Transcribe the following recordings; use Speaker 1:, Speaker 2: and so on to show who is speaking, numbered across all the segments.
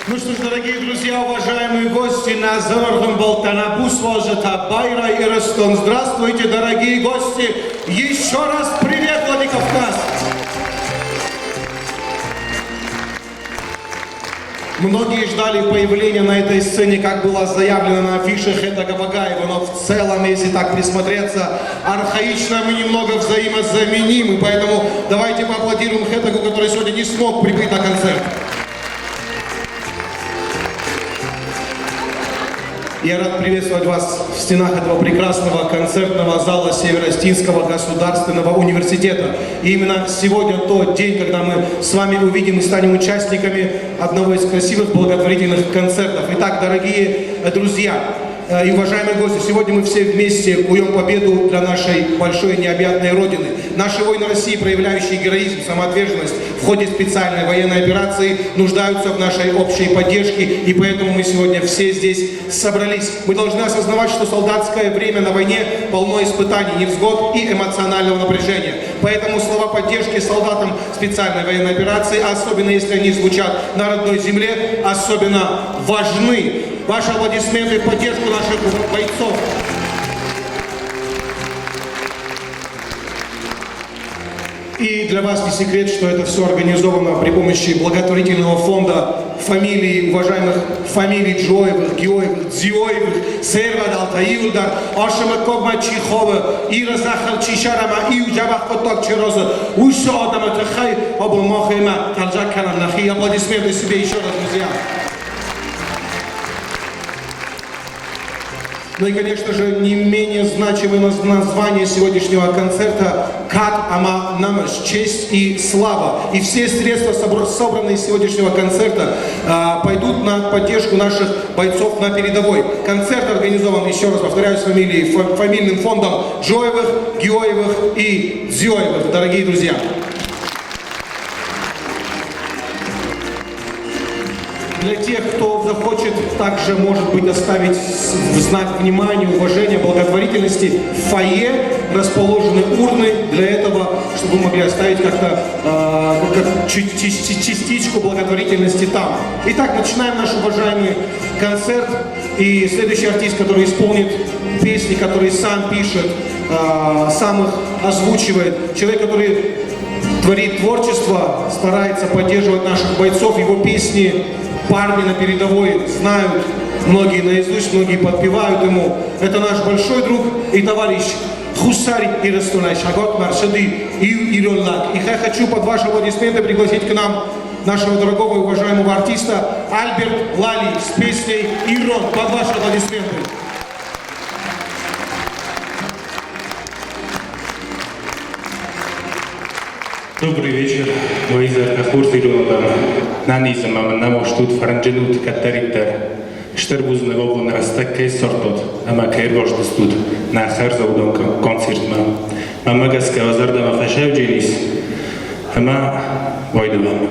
Speaker 1: Ну что ж, дорогие друзья, уважаемые гости, Назорган Болтанабус, Волжата, Байра и Ростон. Здравствуйте, дорогие гости! Еще раз привет, Владикавказ! Многие ждали появления на этой сцене, как было заявлено на афише Хетага Багаева, но в целом, если так присмотреться, архаично мы немного взаимозаменимы, поэтому давайте поаплодируем Хетагу, который сегодня не смог прибыть на концерт. Я рад приветствовать вас в стенах этого прекрасного концертного зала Северо-Остинского государственного университета. И именно сегодня тот день, когда мы с вами увидим и станем участниками одного из красивых благотворительных концертов. Итак, дорогие друзья и уважаемые гости, сегодня мы все вместе куем победу для нашей большой необъятной Родины. Наши воины России, проявляющие героизм, самоотверженность в ходе специальной военной операции, нуждаются в нашей общей поддержке, и поэтому мы сегодня все здесь собрались. Мы должны осознавать, что солдатское время на войне полно испытаний, невзгод и эмоционального напряжения. Поэтому слова поддержки солдатам специальной военной операции, особенно если они звучат на родной земле, особенно важны. Ваши аплодисменты в поддержку наших бойцов. И для вас не секрет, что это все организовано при помощи благотворительного фонда фамилий, уважаемых фамилий Джоевых, Геоевых, Дзиоевых, Сервад, Алтаилдар, Ашема Когма Чихова, Ира Захар Чишарама, и Уджабах Коток Чироза, Уша Адама Тахай, Абу Махема, Талджак Канам Нахи. Аплодисменты себе еще раз, друзья. Ну и, конечно же, не менее значимое название сегодняшнего концерта «Как Ама Намаш», честь и слава. И все средства, собранные из сегодняшнего концерта, пойдут на поддержку наших бойцов на передовой. Концерт организован, еще раз повторяю, с фамильным фондом Джоевых, Геоевых и Дзиоевых, дорогие друзья. Для тех, кто захочет, также, может быть, оставить в знак внимания, уважения, благотворительности в фойе расположены урны для этого, чтобы вы могли оставить как-то частичку благотворительности там. Итак, начинаем наш уважаемый концерт. И следующий артист, который исполнит песни, которые сам пишет, сам их озвучивает, человек, который творит творчество, старается поддерживать наших бойцов, его песни парни на передовой знают, многие наизусть, многие подпевают ему. Это наш большой друг и товарищ Хусари Ирастунай Шагот Маршады Ироллак. И я хочу под ваши аплодисменты пригласить к нам нашего дорогого и уважаемого артиста Альберт Лали с песней «Ирон». Под ваши аплодисменты.
Speaker 2: Добрый вечер, Вайзар Кахурс Ирондан. Наниза мама намо штут франдженут катариттер. Штербузны вовун растак кейсортот. Ама кейргоштес тут. На харзаудон концерт мам. Мама гаска вазардама фашавджелис. Ама вайдавам.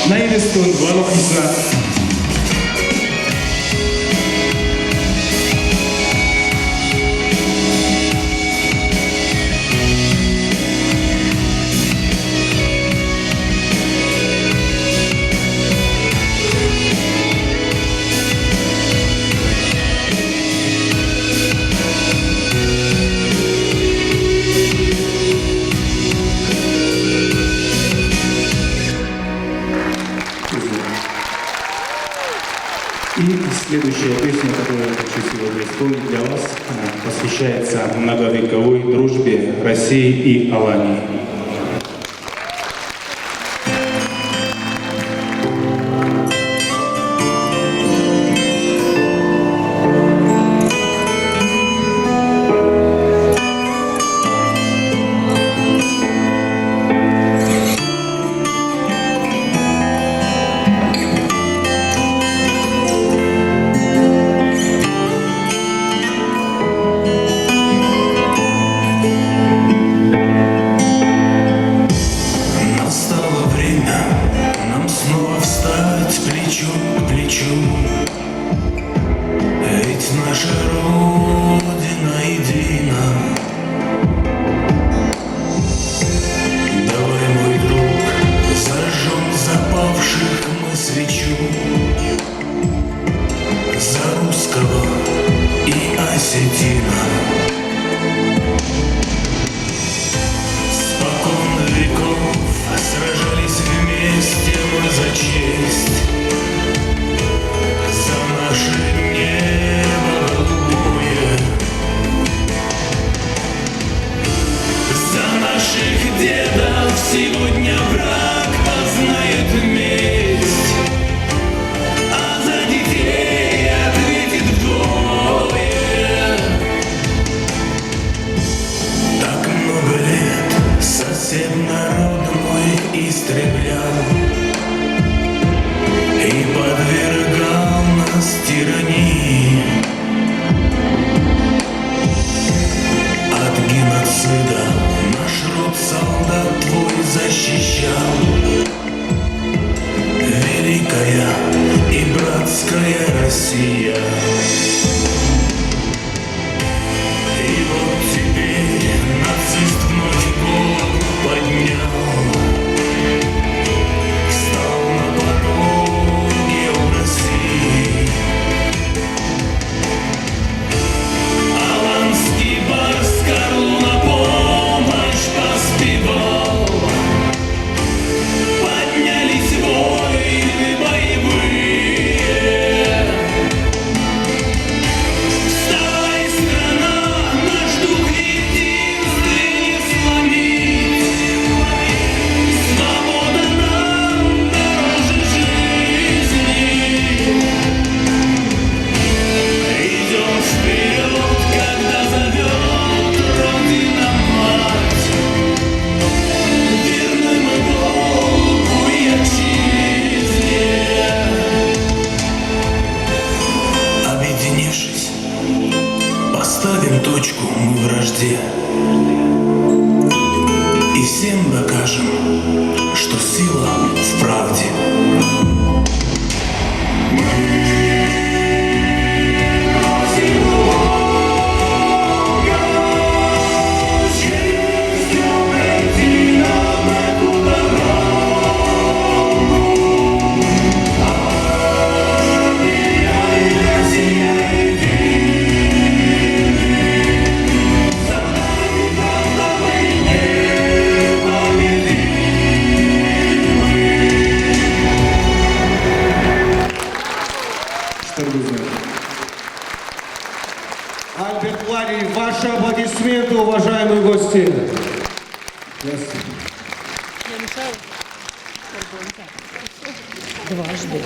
Speaker 2: Näidestund valokisna. И следующая песня, которую я хочу сегодня исполнить для вас, посвящается многовековой дружбе России и Алании.
Speaker 3: Наша Родина едина. Давай, мой друг, зажжем запавших мы свечу за русского и осетина. Спокон веков сражались вместе мы за честь, за наше небо голубое, за наших дедов сегодня враг познает месть, а за детей ответит вдвое. Так много лет сосед народ мой истреблял и подвергал нас тирании. От геноцида наш род солдат твой защищал. Великая и братская Россия. И вот теперь нацист вновь голову поднял, встал на пороге у России. Аланский барс Карлу на помощь поспевал. Поднялись войны боевые. Вставай, страна, наш дух единственный не сломить. Свобода нам дороже жизни. Идем вперед, когда зовет Родина мать. Верны мы долгу и отчизне. Объединившись, поставим точку мы вражде и всем докажем, что сила в правде.
Speaker 1: Альберт Ларий, ваши аплодисменты, уважаемые гости.
Speaker 4: Дважды.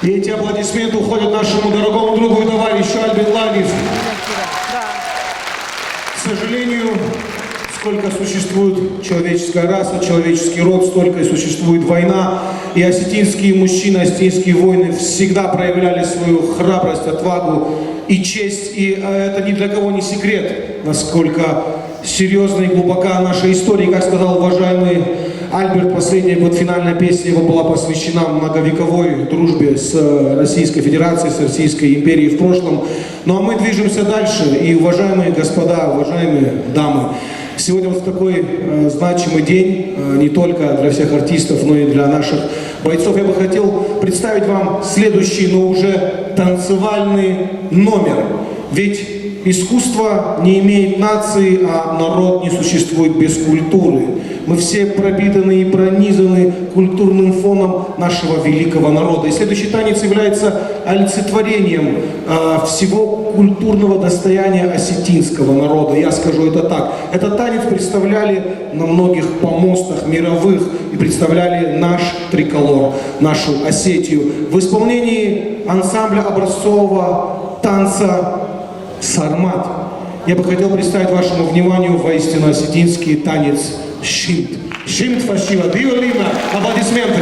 Speaker 1: И эти аплодисменты уходят нашему дорогому другу и товарищу Альберт Ларий. К сожалению, Сколько существует человеческая раса, человеческий род, столько и существует война. И осетинские мужчины, осетинские воины всегда проявляли свою храбрость, отвагу и честь. И это ни для кого не секрет, насколько серьезна и глубока наша история. И, как сказал уважаемый Альберт, последняя вот финальная песня его была посвящена многовековой дружбе с Российской Федерацией, с Российской империей в прошлом. Ну а мы движемся дальше. И, уважаемые господа, уважаемые дамы, сегодня вот в такой значимый день, не только для всех артистов, но и для наших бойцов, я бы хотел представить вам следующий, но уже танцевальный номер. Ведь искусство не имеет нации, а народ не существует без культуры. Мы все пропитаны и пронизаны культурным фоном нашего великого народа. И следующий танец является олицетворением всего культурного достояния осетинского народа. Я скажу это так. Этот танец представляли на многих помостах мировых и представляли наш триколор, нашу Осетию. В исполнении ансамбля образцового танца «Сармат» я бы хотел представить вашему вниманию воистину осетинский танец «Шимт». «Шимт» фащива. Дио Лина. Аплодисменты.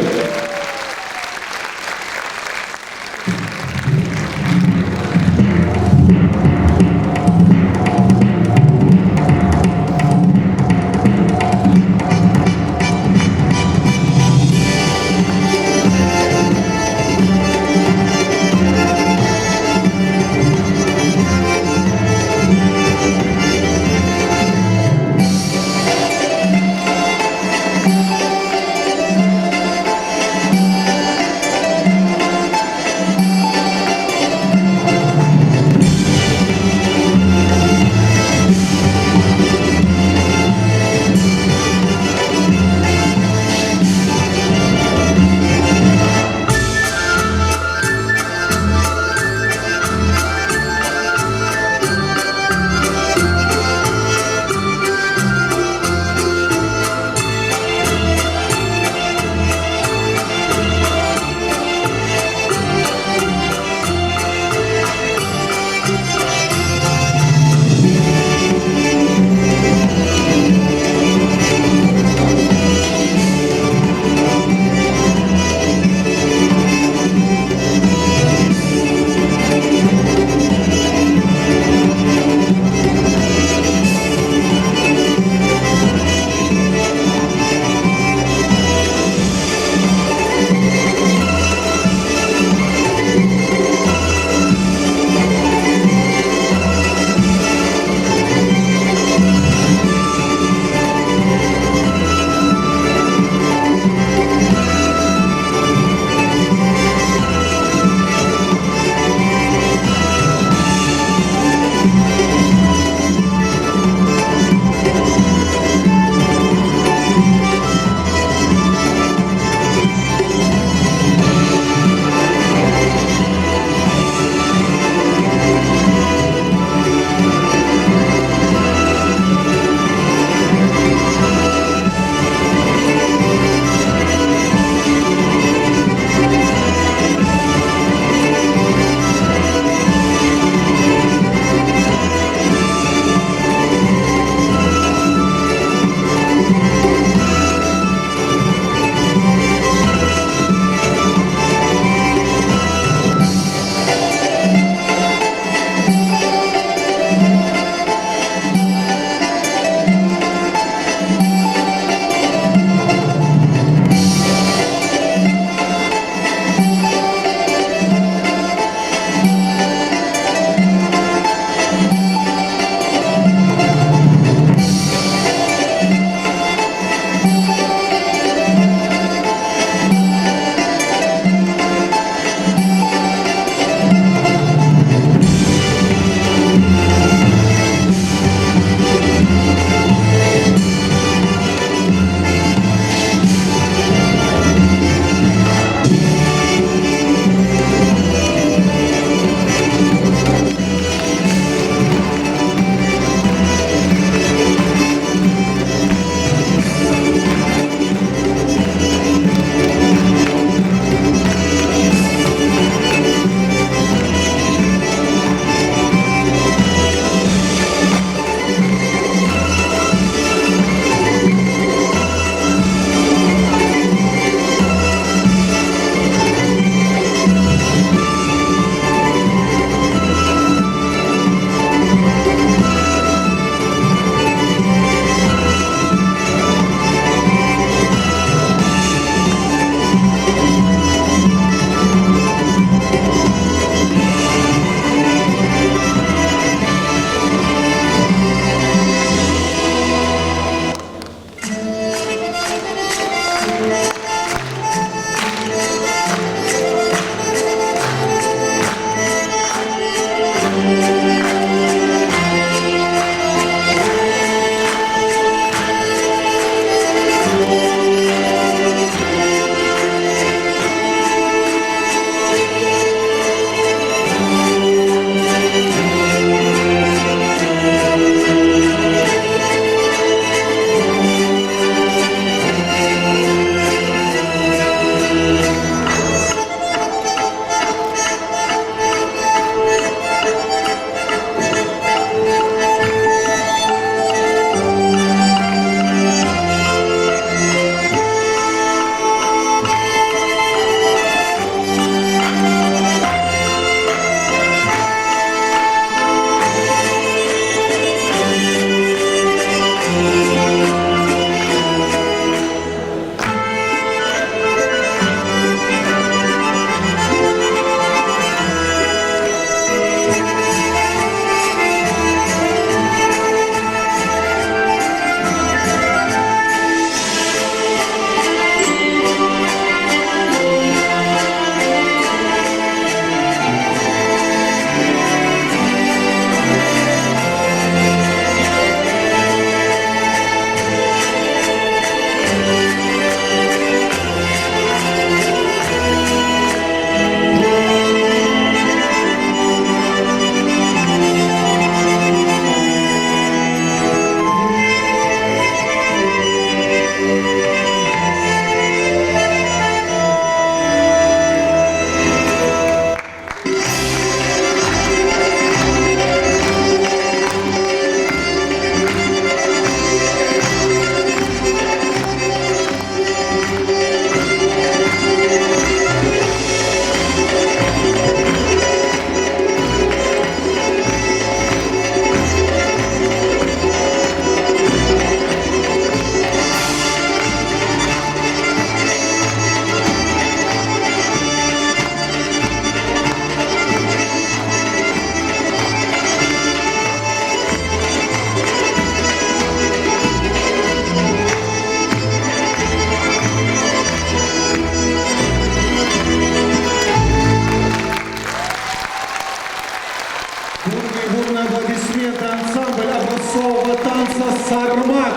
Speaker 1: Сармат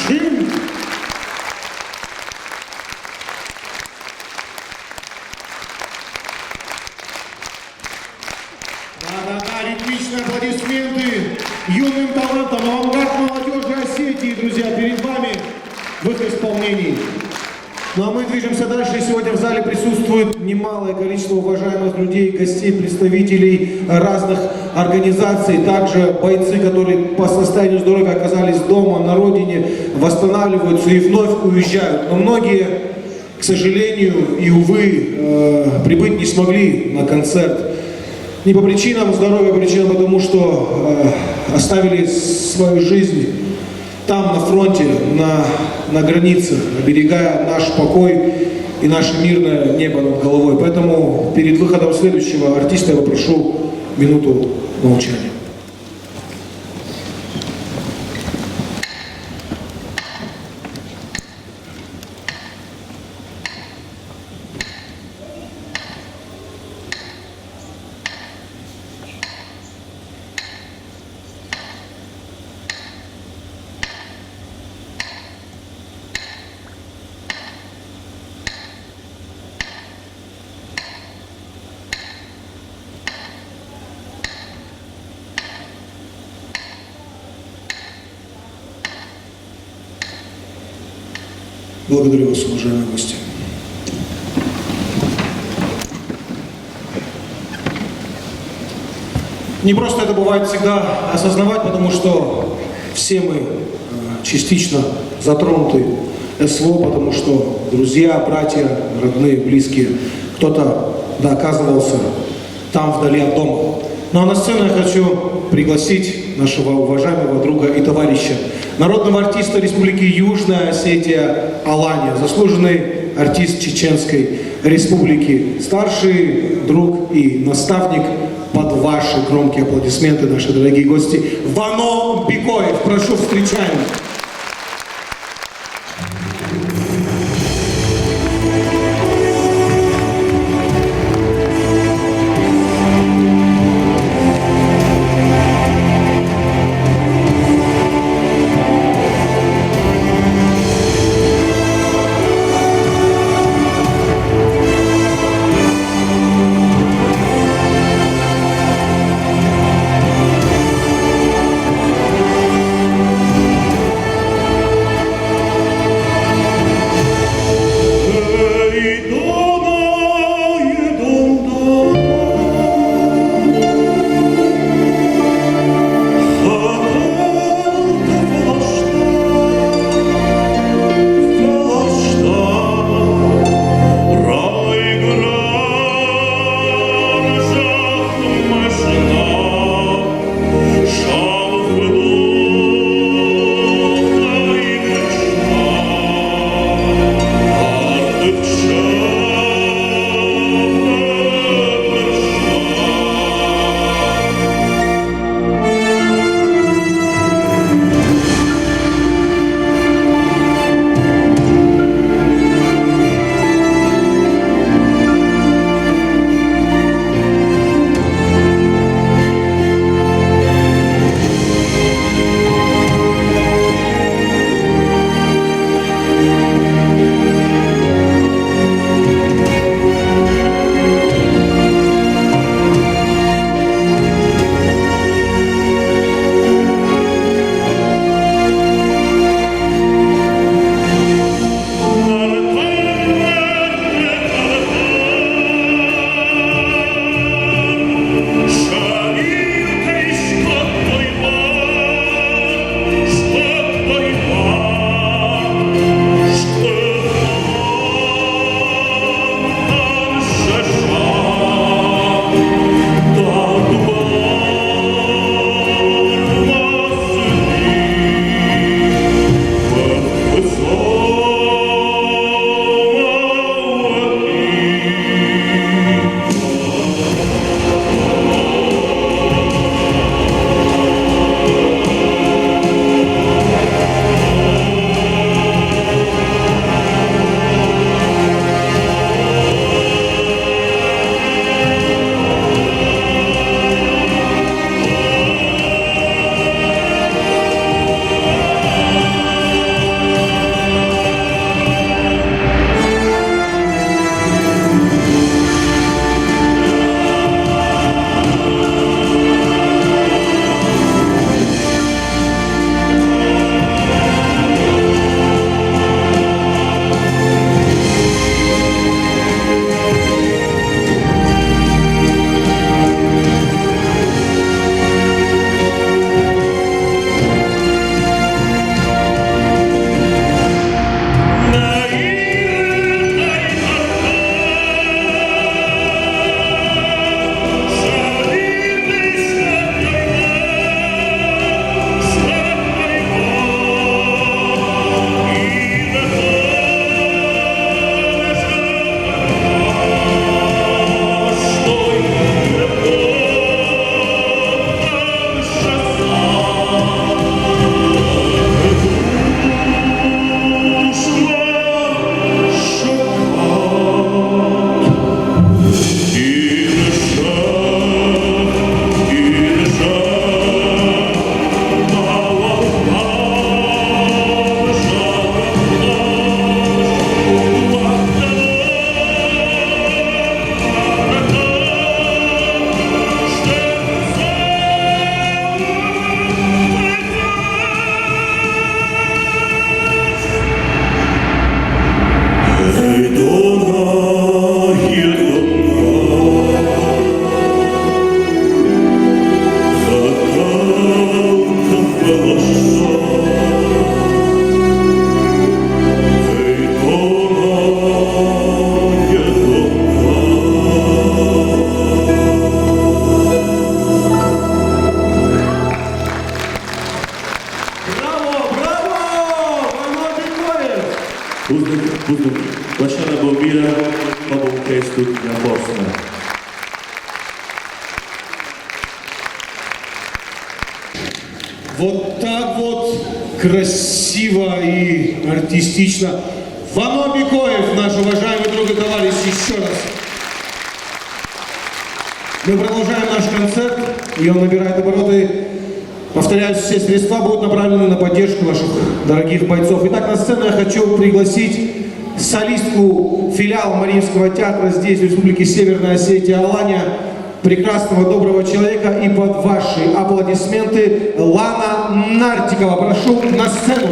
Speaker 1: Шин. Да-да-да, ритмичные аплодисменты юным талантам авангард молодежи Осетии, друзья, перед вами в их исполнении. Ну а мы движемся дальше, и сегодня в зале присутствует немалое количество уважаемых людей, гостей, представителей разных организаций, также бойцы, которые по состоянию здоровья оказались дома, на родине, восстанавливаются и вновь уезжают. Но многие, к сожалению и увы, прибыть не смогли на концерт. Не по причинам здоровья, а причинам потому, что оставили свою жизнь там, на фронте, на границе, оберегая наш покой и наше мирное небо над головой. Поэтому перед выходом следующего артиста я попрошу минуту молчания. Благодарю вас, уважаемые гости. Не просто это бывает всегда осознавать, потому что все мы частично затронуты СВО, потому что друзья, братья, родные, близкие, кто-то оказывался там, вдали от дома. Ну а на сцену я хочу пригласить нашего уважаемого друга и товарища, народного артиста Республики Южная Осетия Алания, заслуженный артист Чеченской Республики, старший друг и наставник. Под ваши громкие аплодисменты, наши дорогие гости, Вано Бикоев. Прошу, встречаем.
Speaker 4: Buzduk Vašana Bovira, Bobom Kestu na Bosna.
Speaker 1: Вот так вот красиво и артистично. Вано Бекоев, наш уважаемый друг и товарищ, еще раз. Мы продолжаем наш концерт, и он набирает обороты. Повторяюсь, все средства будут направлены на поддержку наших дорогих бойцов. Итак, на сцену я хочу пригласить солистку филиала Мариинского театра здесь, в Республике Северная Осетия, Алания, прекрасного, доброго человека. И под ваши аплодисменты Лана Нартикова. Прошу на сцену.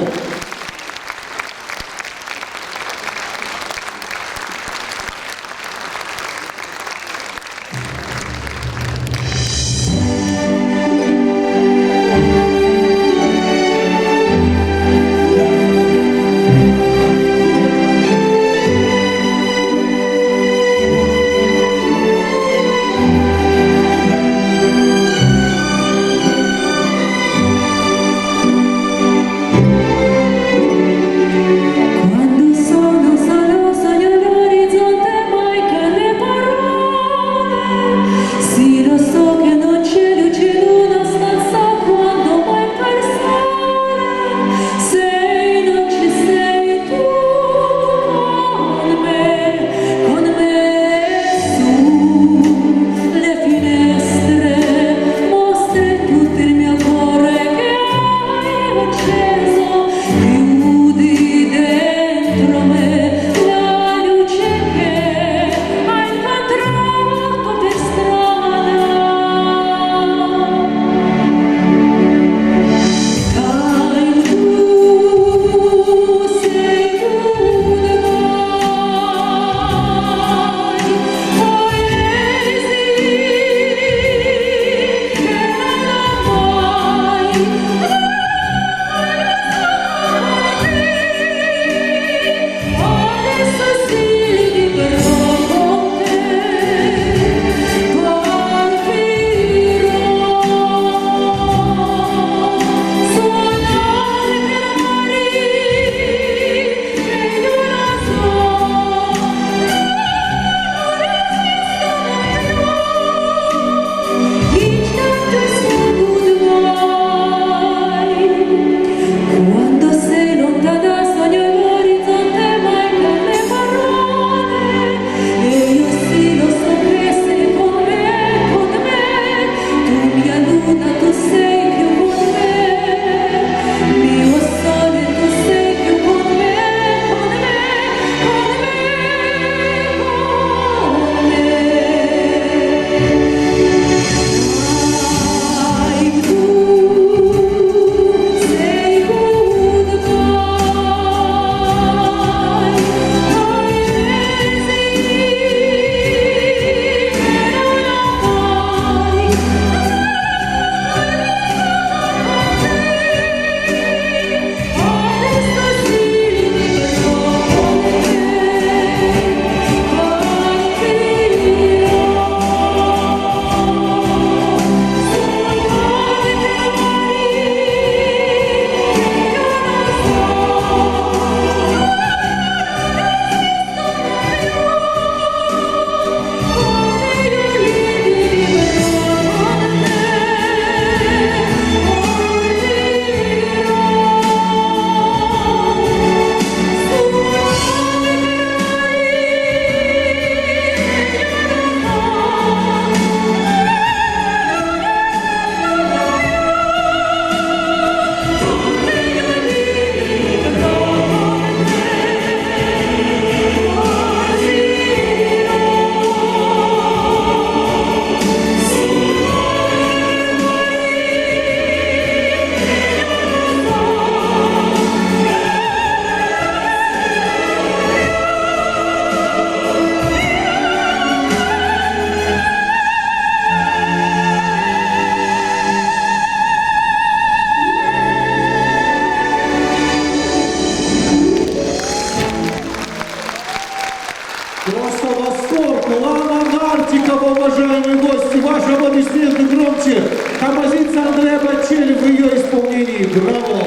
Speaker 1: Просто восторг! Лана Нартикова, уважаемые гости! Ваши аплодисменты громче! Композиция Андрея Бачели в ее исполнении. Браво!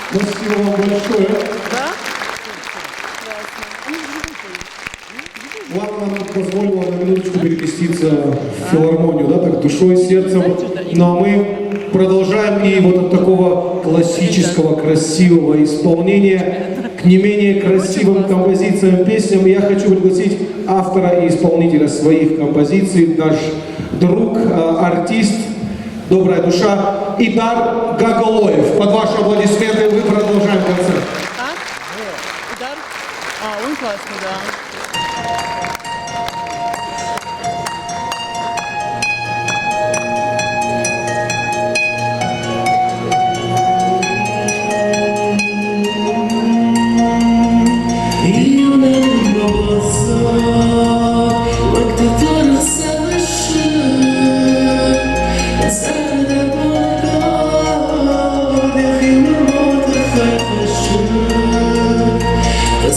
Speaker 1: Спасибо вам большое! минуточку перекреститься в филармонию, да, так душой, сердцем. Ну а мы продолжаем, и вот от такого классического, красивого исполнения к не менее красивым композициям, песням я хочу пригласить автора и исполнителя своих композиций, наш друг, артист, добрая душа Идар Гагалоев. Под ваши аплодисменты мы продолжаем концерт.
Speaker 5: Идар? Он классный, да.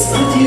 Speaker 6: Stop,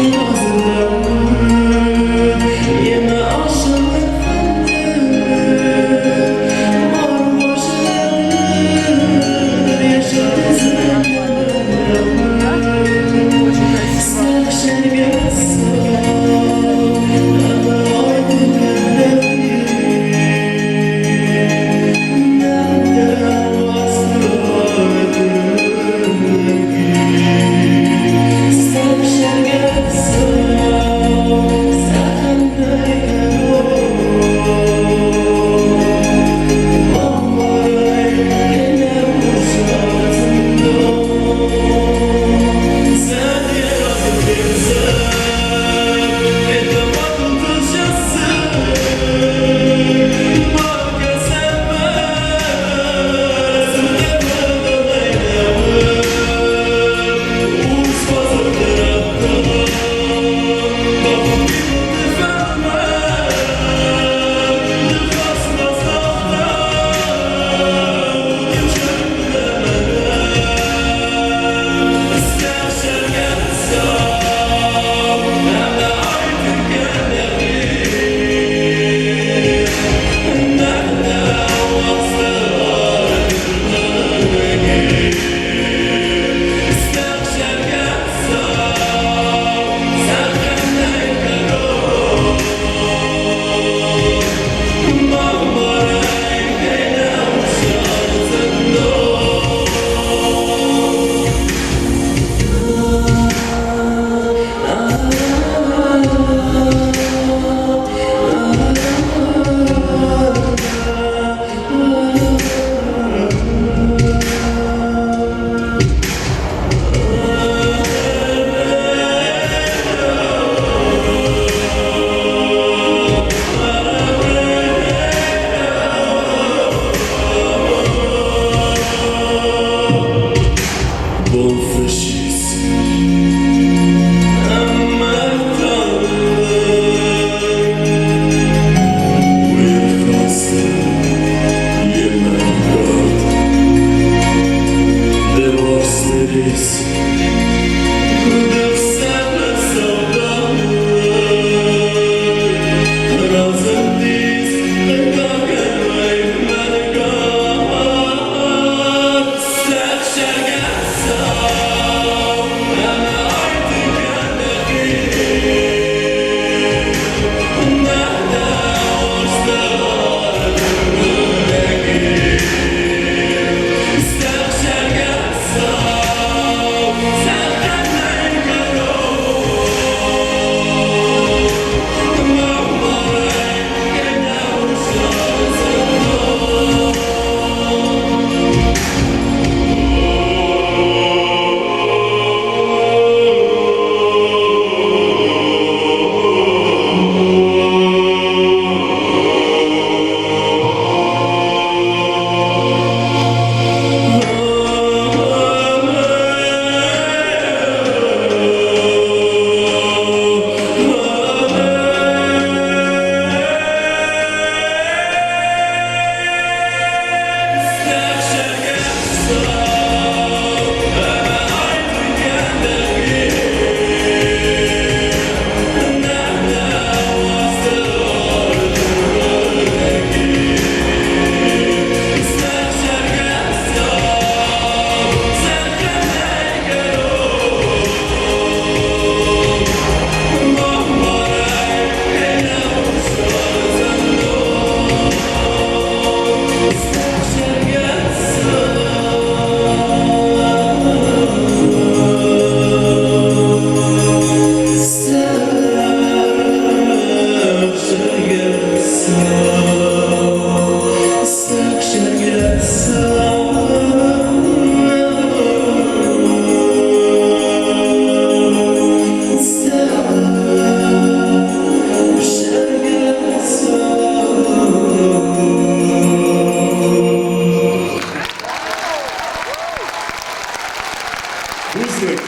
Speaker 4: Wusnik,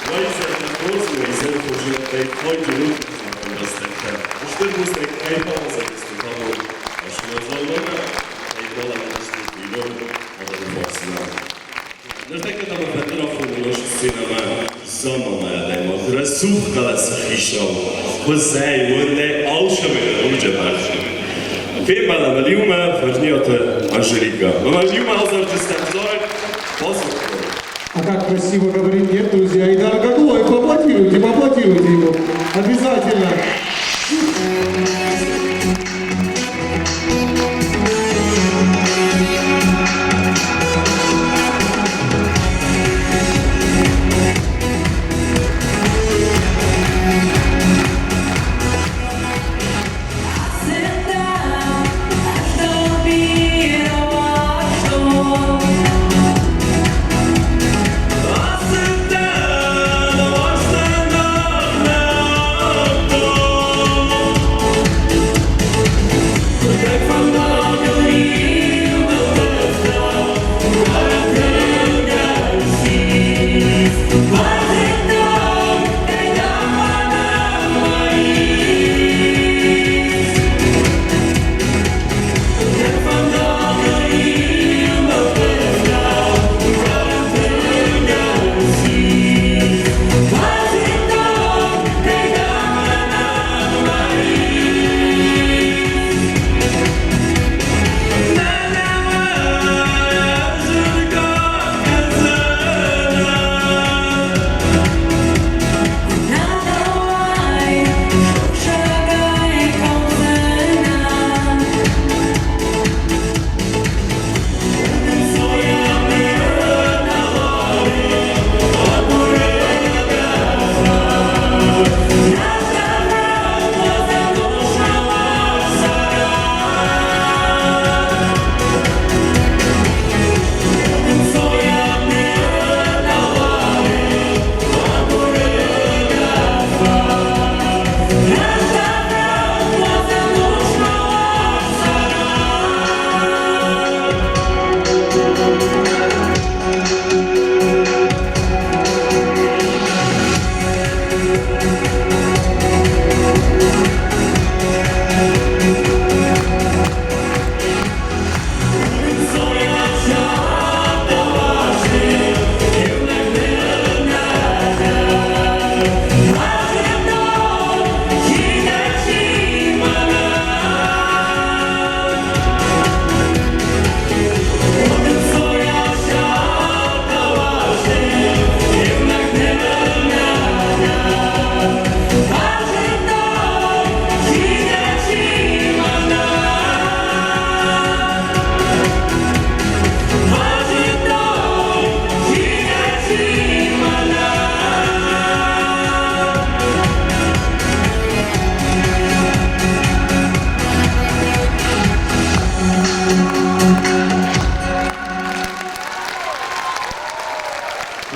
Speaker 4: Weiser, Kakosu, ich selbst уже дай heute Minuten von das Denken. Bestimmt Wusnik, ein Pause ist die Kammer. Was wir so lange, ein Dollar ist die Million, aber du machst nach. Не так это мы потроху наш синема замана демо красух калас хишал وزاي ولا алшами وجبаш في بالنا اليوم فرنيت أنجليكا но اليوم هذا تستحضر بسيط
Speaker 1: А как красиво говорит, нет, друзья, и дорогой, поаплодируйте, поаплодируйте ему. Обязательно.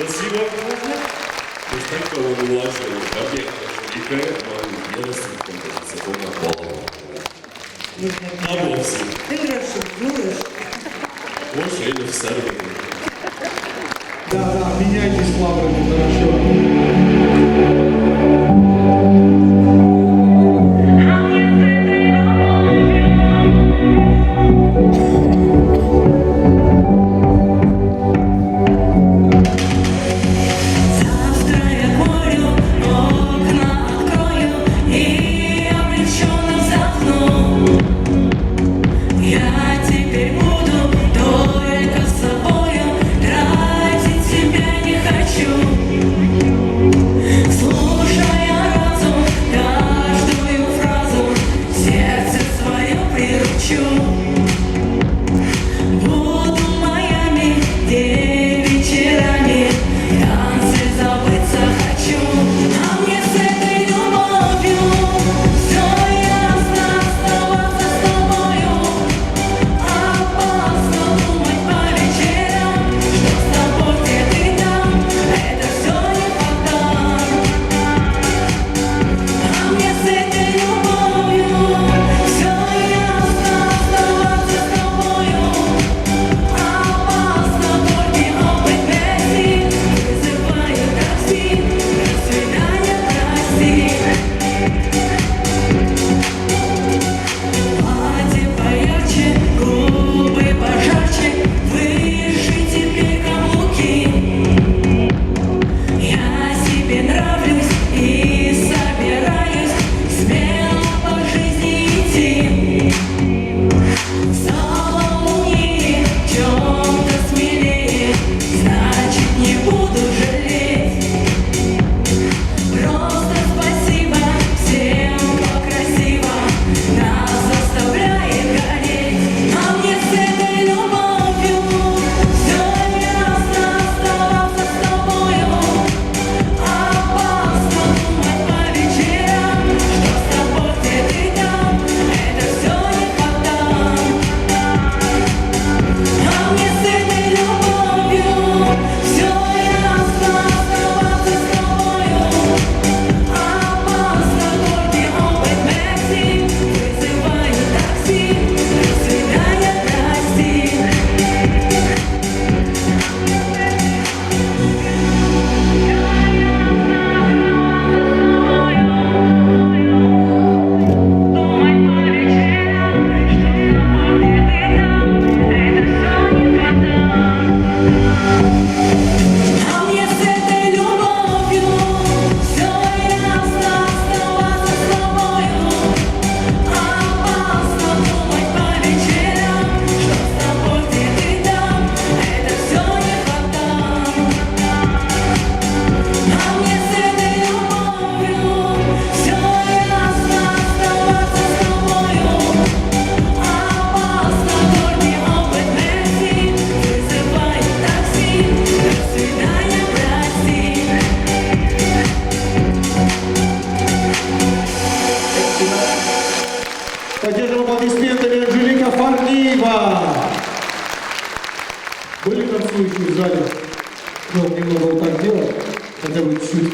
Speaker 4: Спасибо. Несколько уважаемых объектов Анжелика, вам милости композиция Кока-Кола. А вовсе.
Speaker 6: Ты гроши,
Speaker 4: Больше или в сервере.
Speaker 1: Да, меняйтесь лаврами, хорошо.
Speaker 7: Завтра я горю, окна открою и облегченно вздохну. Я теперь буду только с собою, тратить себя не хочу.
Speaker 1: побежали, ну, немного вот так делать, хотя бы чуть-чуть.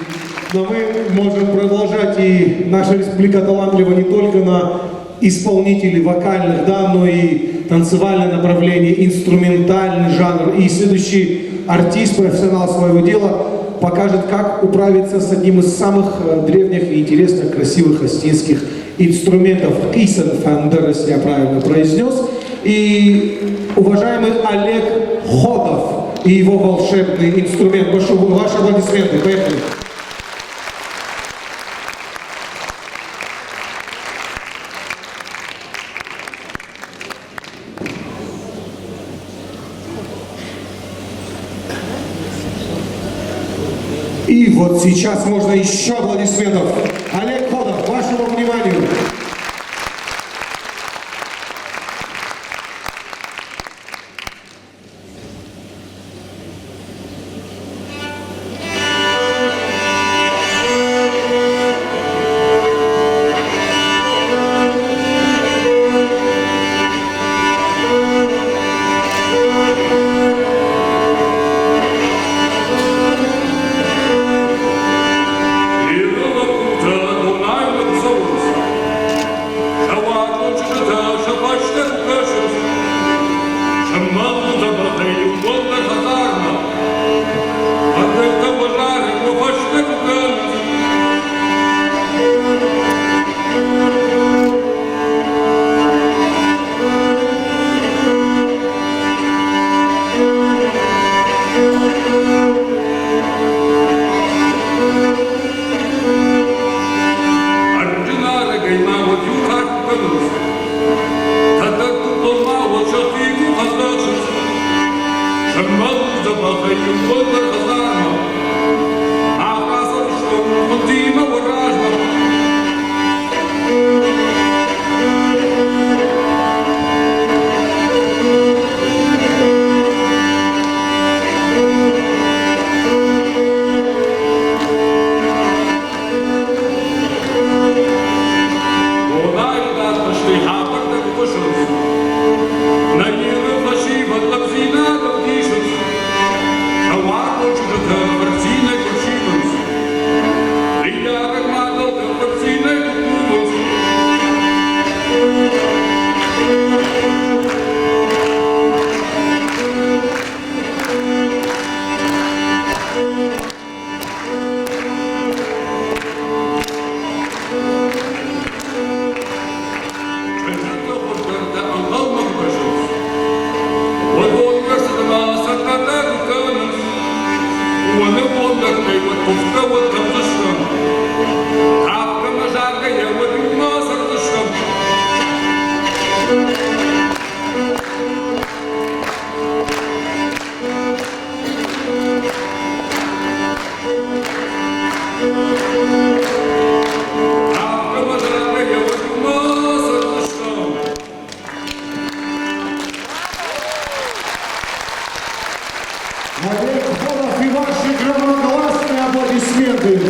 Speaker 1: Но мы можем продолжать, и наша республика талантлива не только на исполнителей вокальных, да, но и танцевальное направление, инструментальный жанр. И следующий артист, профессионал своего дела, покажет, как управиться с одним из самых древних и интересных, красивых остинских инструментов. Кисенфендер, если я правильно произнес. И уважаемый Олег Ходов и его волшебный инструмент. Ваши аплодисменты. Поехали. И вот сейчас можно еще аплодисментов. Олег Ходов, вашему вниманию. Олег Ходов и ваши громогласные аплодисменты.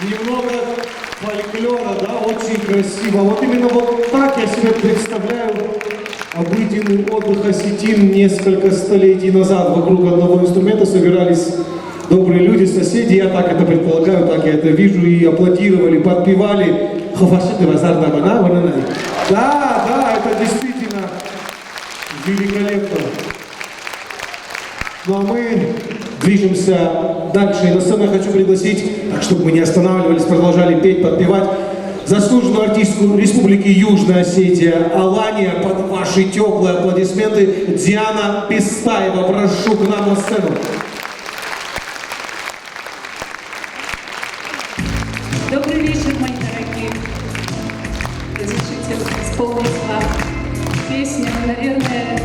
Speaker 1: Немного фольклора, да, очень красиво. Вот именно вот так я себе представляю обыденный отдых осетин несколько столетий назад. Вокруг одного инструмента собирались добрые люди, соседи. Я так это предполагаю, так я это вижу. И аплодировали, подпевали. Да, это действительно великолепно. Ну а мы движемся дальше. И на сцену я хочу пригласить, так чтобы мы не останавливались, продолжали петь, подпевать, заслуженную артистку Республики Южная Осетия Алания. Под ваши теплые аплодисменты Диана Пистаева. Прошу к нам на сцену.
Speaker 6: Добрый вечер, мои дорогие. Разрешите исполнить вам песню, наверное,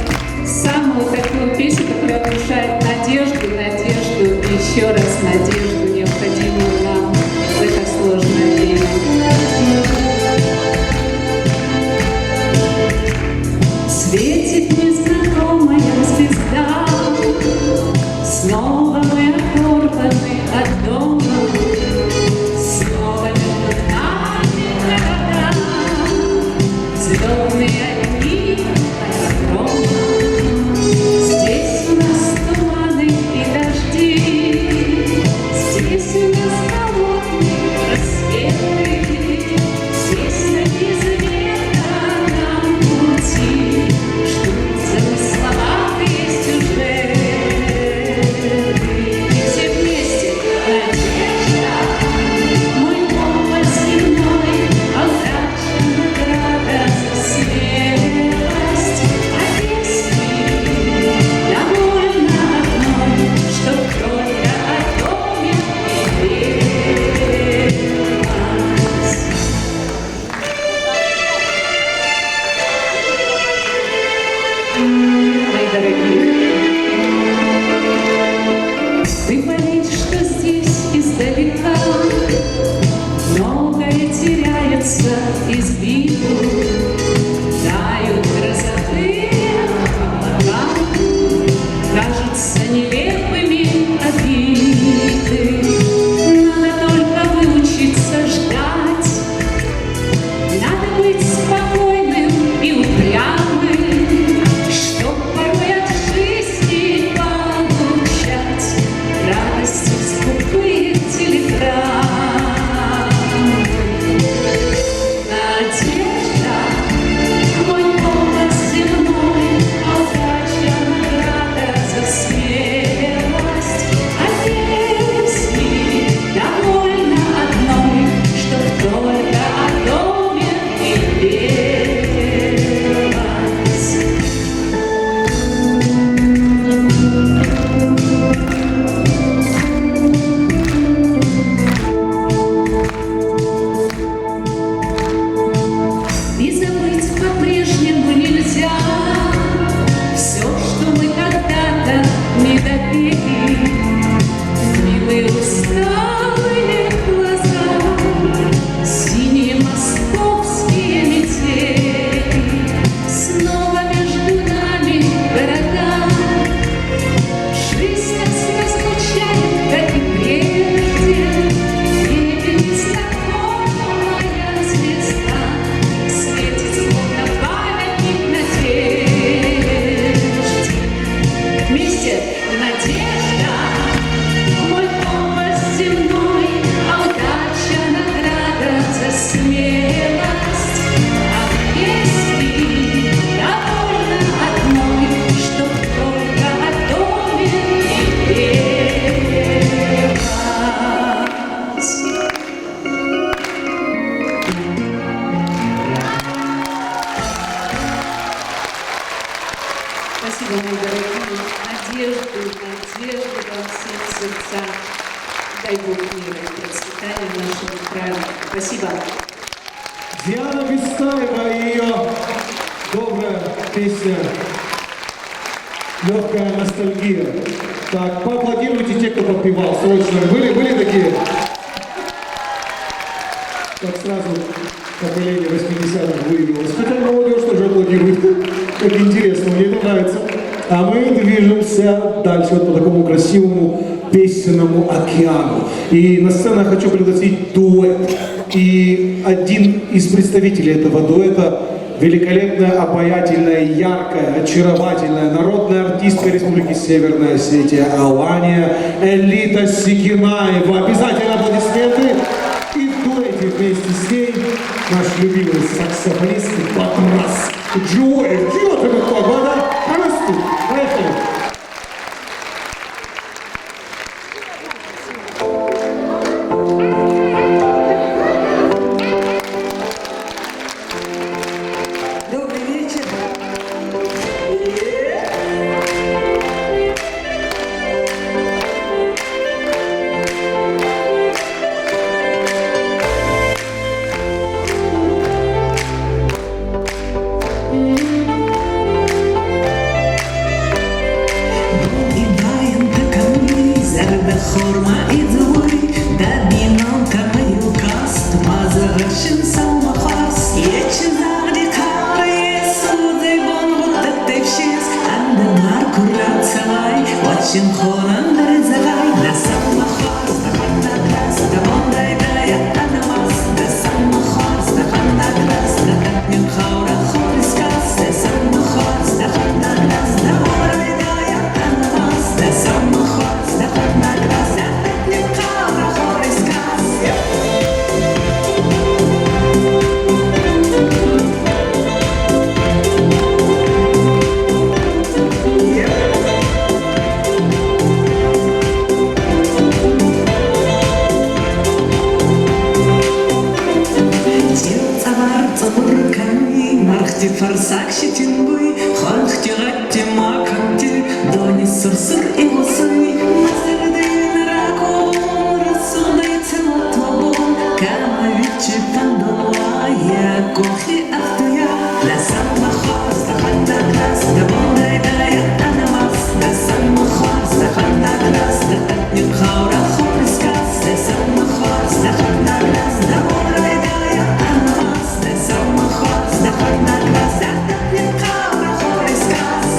Speaker 6: самую такую песню, которая внушает надежду, и еще раз надежду, необходимую нам в это сложное время. Светит незнакомая звезда, снова вместе надежда. Мой голос земной, а удача награда за смелость. А в песне довольно одной, чтоб только о доме и пелось. Спасибо, мои дорогие. Надежды во всех сердцах. Дай Бог мира и процветания нашему краю. Спасибо.
Speaker 1: Диана Бестаева и ее добрая песня «Легкая ностальгия». Так, поаплодируйте те, кто подпевал срочно. Были такие? Так сразу поколение 80-х выявилось. Хотя молодежь тоже аплодирует. Как интересно, мне это нравится. А мы движемся дальше вот по такому красивому песенному океану. И на сцену я хочу пригласить дуэт. И один из представителей этого дуэта — великолепная, обаятельная, яркая, очаровательная народная артистка Республики Северная Осетия Алания Элита Сикинаева. Обязательно аплодисменты. И в дуэте вместе с ней наш любимый саксофонист Батрас Джуэев. Чего ты такой, вода? Растут. Поехали.
Speaker 7: Добрый вечер. Идаем таками, зарда хорма и двой, да бином камаю каст, мазарашин самохас, ече зарди кары, суды бон вот этой вшес, анда марку рацавай, очень хонан дарзавай, да самохас, да ханна грас, да бондай дая анамас, да самохас, да ханна грас, да хатню хаура хорискас, да самохас, да ханна грас, да бондай дая анамас, да самохас, да ханна грас, да хатню хаура хорискас. Мархти фарсак щетинбы, ханхти гатти маканти, дони сыр-сыр и лосы, мастерды на раку, рассудай целотвобон, камавичи пандала, я кухни автоя, да самохаз, да ханна грас, да бондай дая анамас, да самохаз, да ханна грас, да татню хаура хорискас, да самохаз, да ханна грас, да бондай дая анамас, да самохаз, да ханна грас, да татню хаура хорискас.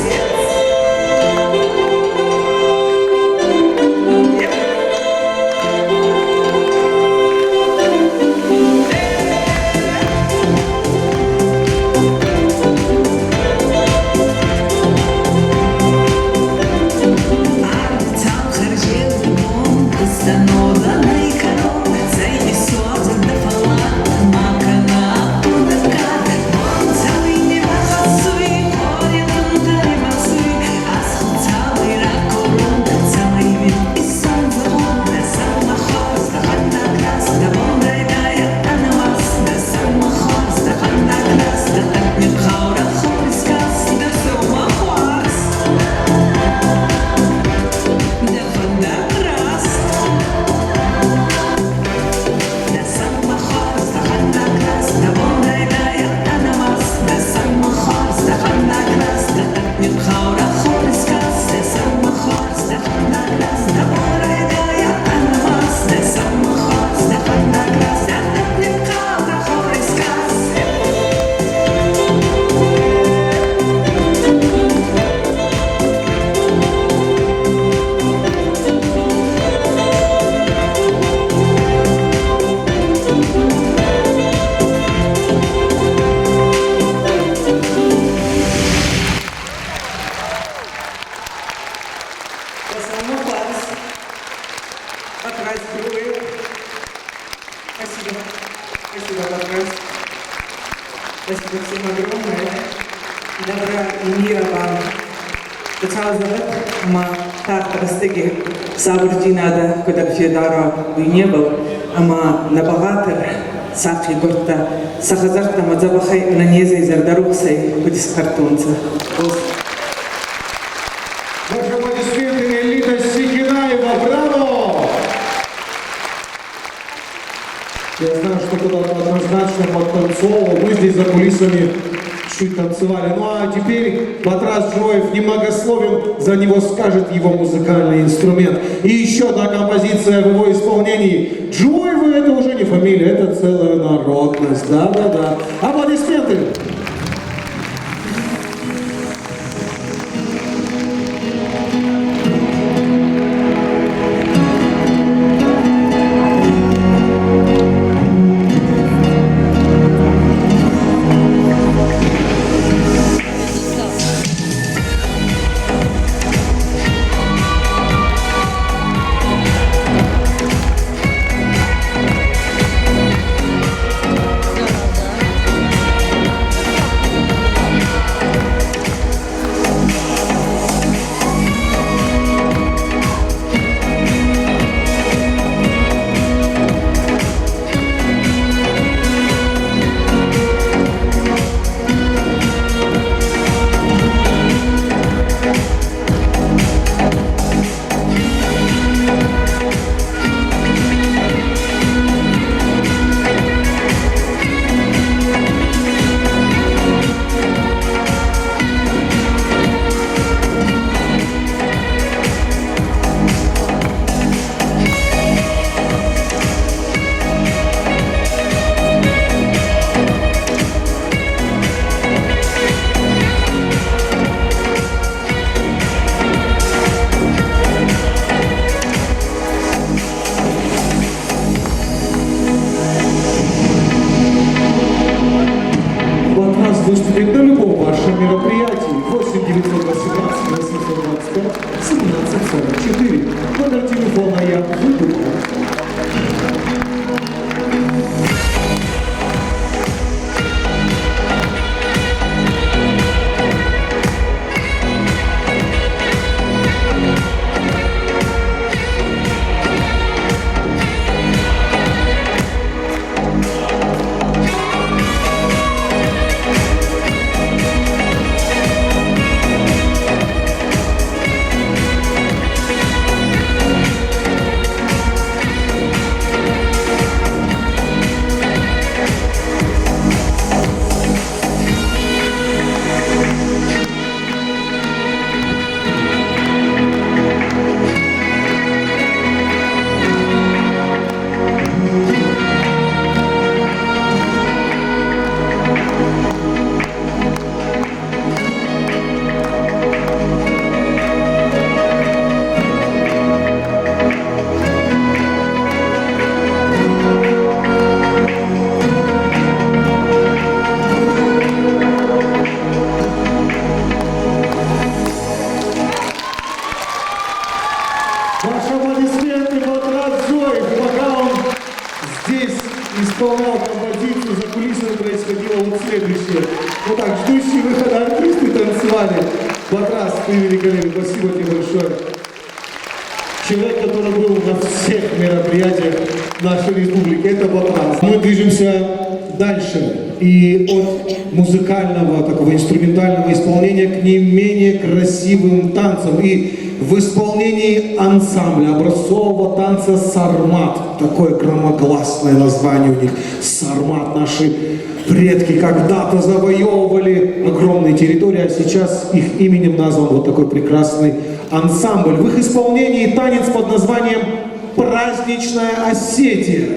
Speaker 7: Самохвас. Батрас Героев. Спасибо. Спасибо, Батрас. Спасибо всем огромное. Добра и мира вам. Доказывать, ама так простыги сабурдинада, куда Федора не был, ама набагатор сахи горта, сахазарта мадзабахай на незе из Ардарухсай, кудис картунца.
Speaker 1: Ваши аплодисменты, Элита Сикинаева, браво! Я знаю, что кто-то однозначно подтанцовывал, мы здесь за кулисами чуть танцевали. Ну а теперь Батрас Джоев немногословен, за него скажет его музыкальный инструмент. И еще одна композиция в его исполнении. Джоевы — это уже не фамилия, это целая народность. Да-да-да. Аплодисменты! Выступит на любом вашем мероприятии. 8 918 825 1744. Номер телефона я выдумал. Ваши аплодисменты, Батрас Джоев. Пока он здесь исполнял композицию, за кулисами происходило вот следующее. Вот так, ждущие выхода артисты танцевали. Батрас, ты великолепен, спасибо тебе большое. Человек, который был на всех мероприятиях нашей республики, это Батрас. Мы движемся дальше. И от музыкального, такого инструментального исполнения к не менее красивым танцам. И в исполнении ансамбля образцового танца «Сармат». Такое громогласное название у них. «Сармат». Наши предки когда-то завоевывали огромные территории, а сейчас их именем назван вот такой прекрасный ансамбль. В их исполнении танец под названием «Праздничная Осетия».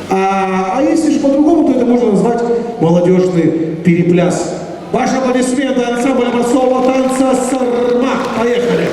Speaker 1: А если же по-другому, то это можно назвать молодежный перепляс. Ваши аплодисменты, ансамбль образцового танца «Сармат». Поехали!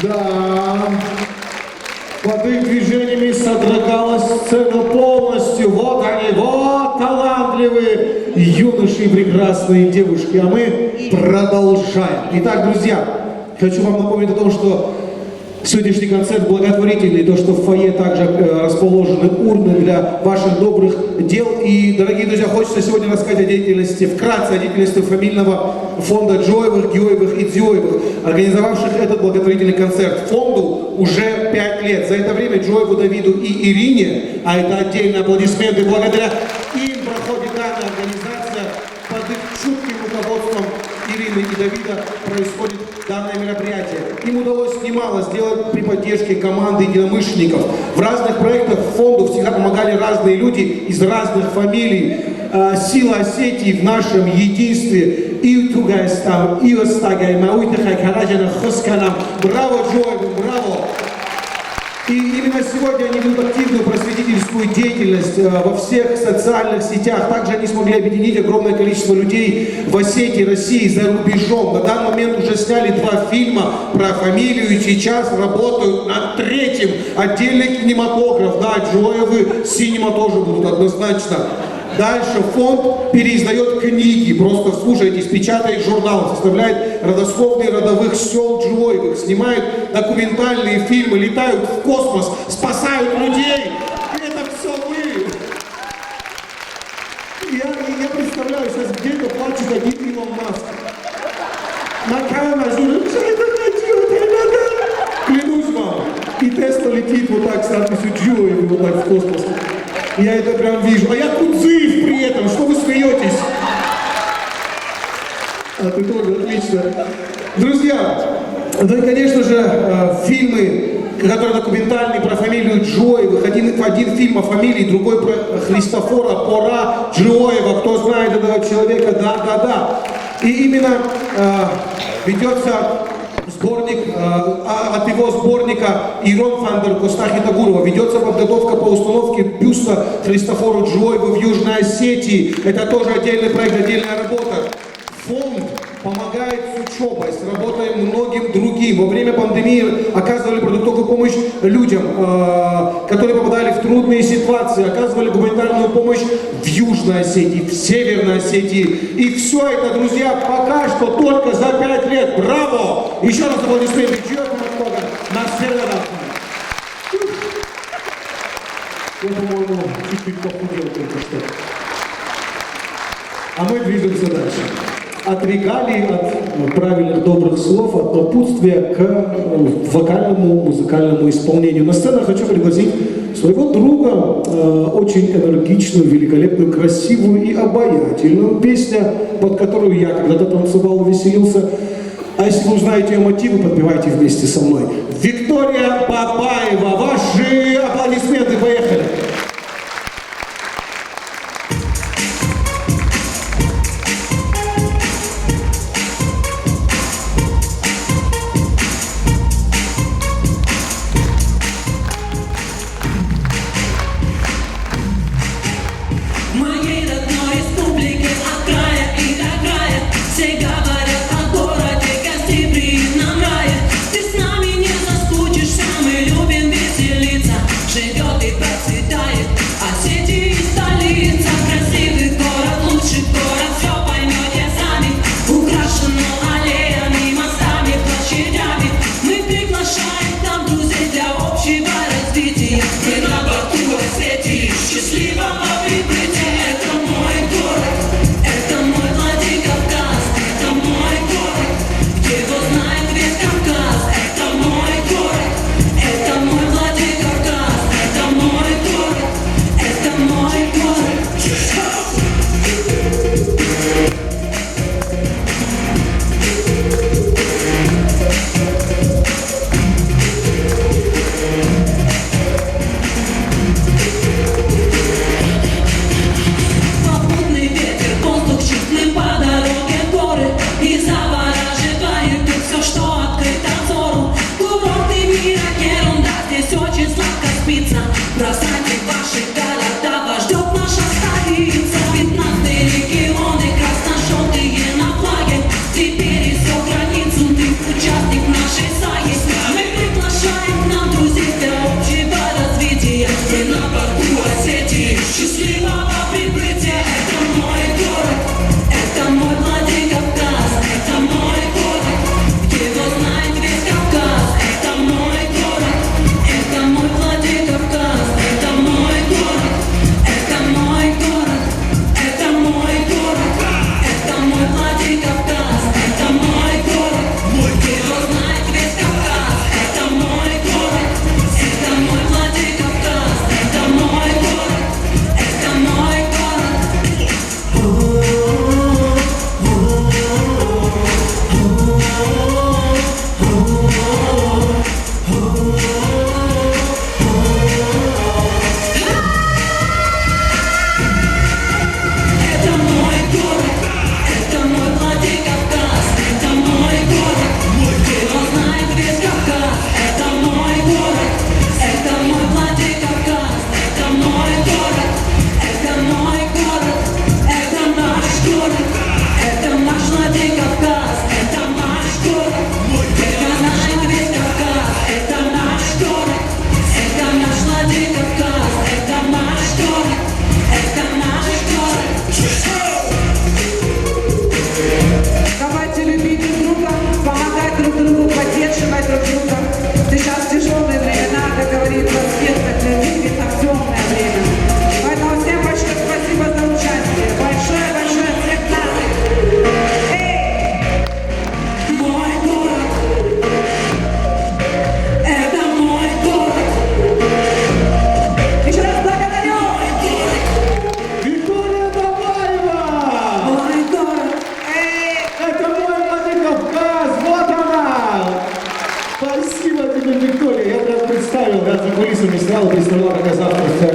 Speaker 1: Да. Под их движениями содрогалась сцена полностью. Вот они, вот талантливые юноши и прекрасные девушки. А мы продолжаем. Итак, друзья, хочу вам напомнить о том, что сегодняшний концерт благотворительный, то, что в фойе также расположены урны для ваших добрых дел. И, дорогие друзья, хочется сегодня рассказать о деятельности, вкратце о деятельности фамильного фонда Джоевых, Геоевых и Дзёевых, организовавших этот благотворительный концерт. Фонду уже 5 лет. За это время Джоеву, Давиду и Ирине, а это отдельные аплодисменты, благодаря им проходит данная организация, под их чутким руководством Ирины и Давида происходит данное мероприятие. Им удалось немало сделать при поддержке команды единомышленников. В разных проектах фонду всегда помогали разные люди из разных фамилий. Сила Осетии в нашем единстве. И Тугайстан, и Остагай, Мауитахай, Караджана, Хосканам. Браво, Джоеву, браво! И именно сегодня они ведут активную просветительскую деятельность во всех социальных сетях. Также они смогли объединить огромное количество людей в Осетии, России, за рубежом. На данный момент уже сняли 2 фильма про фамилию и сейчас работают над 3-м. Отдельный кинематограф. Да, Джоевы, Синема тоже будут однозначно. Дальше фонд переиздает книги, просто вслушайтесь, печатает журнал, составляет родословные родовых сел Джоевых, снимает документальные фильмы, летают в космос, спасают людей. Это все вы. Я представляю, сейчас где-то плачет один Илон Маск. На камеру, что это хотел, клянусь вам. И Тесла летит вот так с надписью Джоевы, вот так в космос. Я это прям вижу. А я Кудзыев при этом. Что вы смеетесь? А ты тоже, отлично. Друзья, ну и, конечно же, фильмы, которые документальные про фамилию Джоевых. Один фильм о фамилии, другой про Христофора Пора Джоева. Кто знает этого человека? Да. И именно ведется сборник, от его сборника Ирон Фандер Костахи Тагурова ведется подготовка по установке бюста Христофору Джоеву в Южной Осетии. Это тоже отдельный проект, отдельная работа. Фонд помогает с учебой, с работой многим другим. Во время пандемии оказывали продуктовую помощь людям, которые попадали в трудные ситуации, оказывали гуманитарную помощь в Южной Осетии, в Северной Осетии. И все это, друзья, пока что только за 5 лет. Браво! Еще раз аплодисменты. Я, по-моему, чуть-чуть похудел только что. А мы движемся дальше. От регалий, от правильных добрых слов, от напутствия к вокальному, музыкальному исполнению. На сцену хочу пригласить своего друга, очень энергичную, великолепную, красивую и обаятельную. Песня, под которую я когда-то танцевал, веселился. А если вы узнаете ее мотивы, подпевайте вместе со мной. Виктория Бабаева, ваши аплодисменты, поехали!
Speaker 7: Ты с нами не заскучишься, мы любим веселить.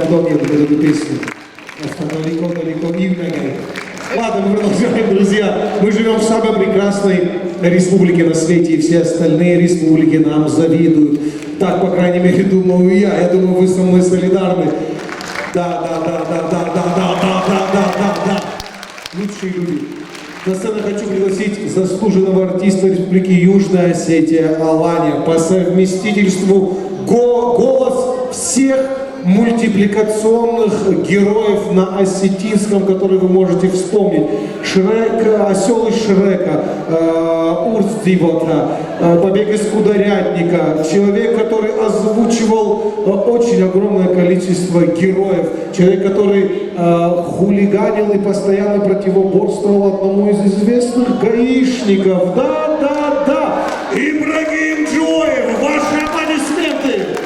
Speaker 1: давно не было эту песню. Далеко-далеко и вдали. Ладно, мы продолжаем, друзья. Мы живем в самой прекрасной республике на свете, и все остальные республики нам завидуют. Так, по крайней мере, думаю я. Я думаю, вы со мной солидарны. Да. Лучшие люди. На сцену хочу пригласить заслуженного артиста Республики Южная Осетия Аланя, по совместительству голос всех мультипликационных героев на осетинском, которые вы можете вспомнить. Шрек, осел из Шрека, Урс Дивота, Побег из Кударятника, человек, который озвучивал очень огромное количество героев, человек, который хулиганил и постоянно противоборствовал одному из известных гаишников. Да. Ибрагим Джоев, ваши аплодисменты!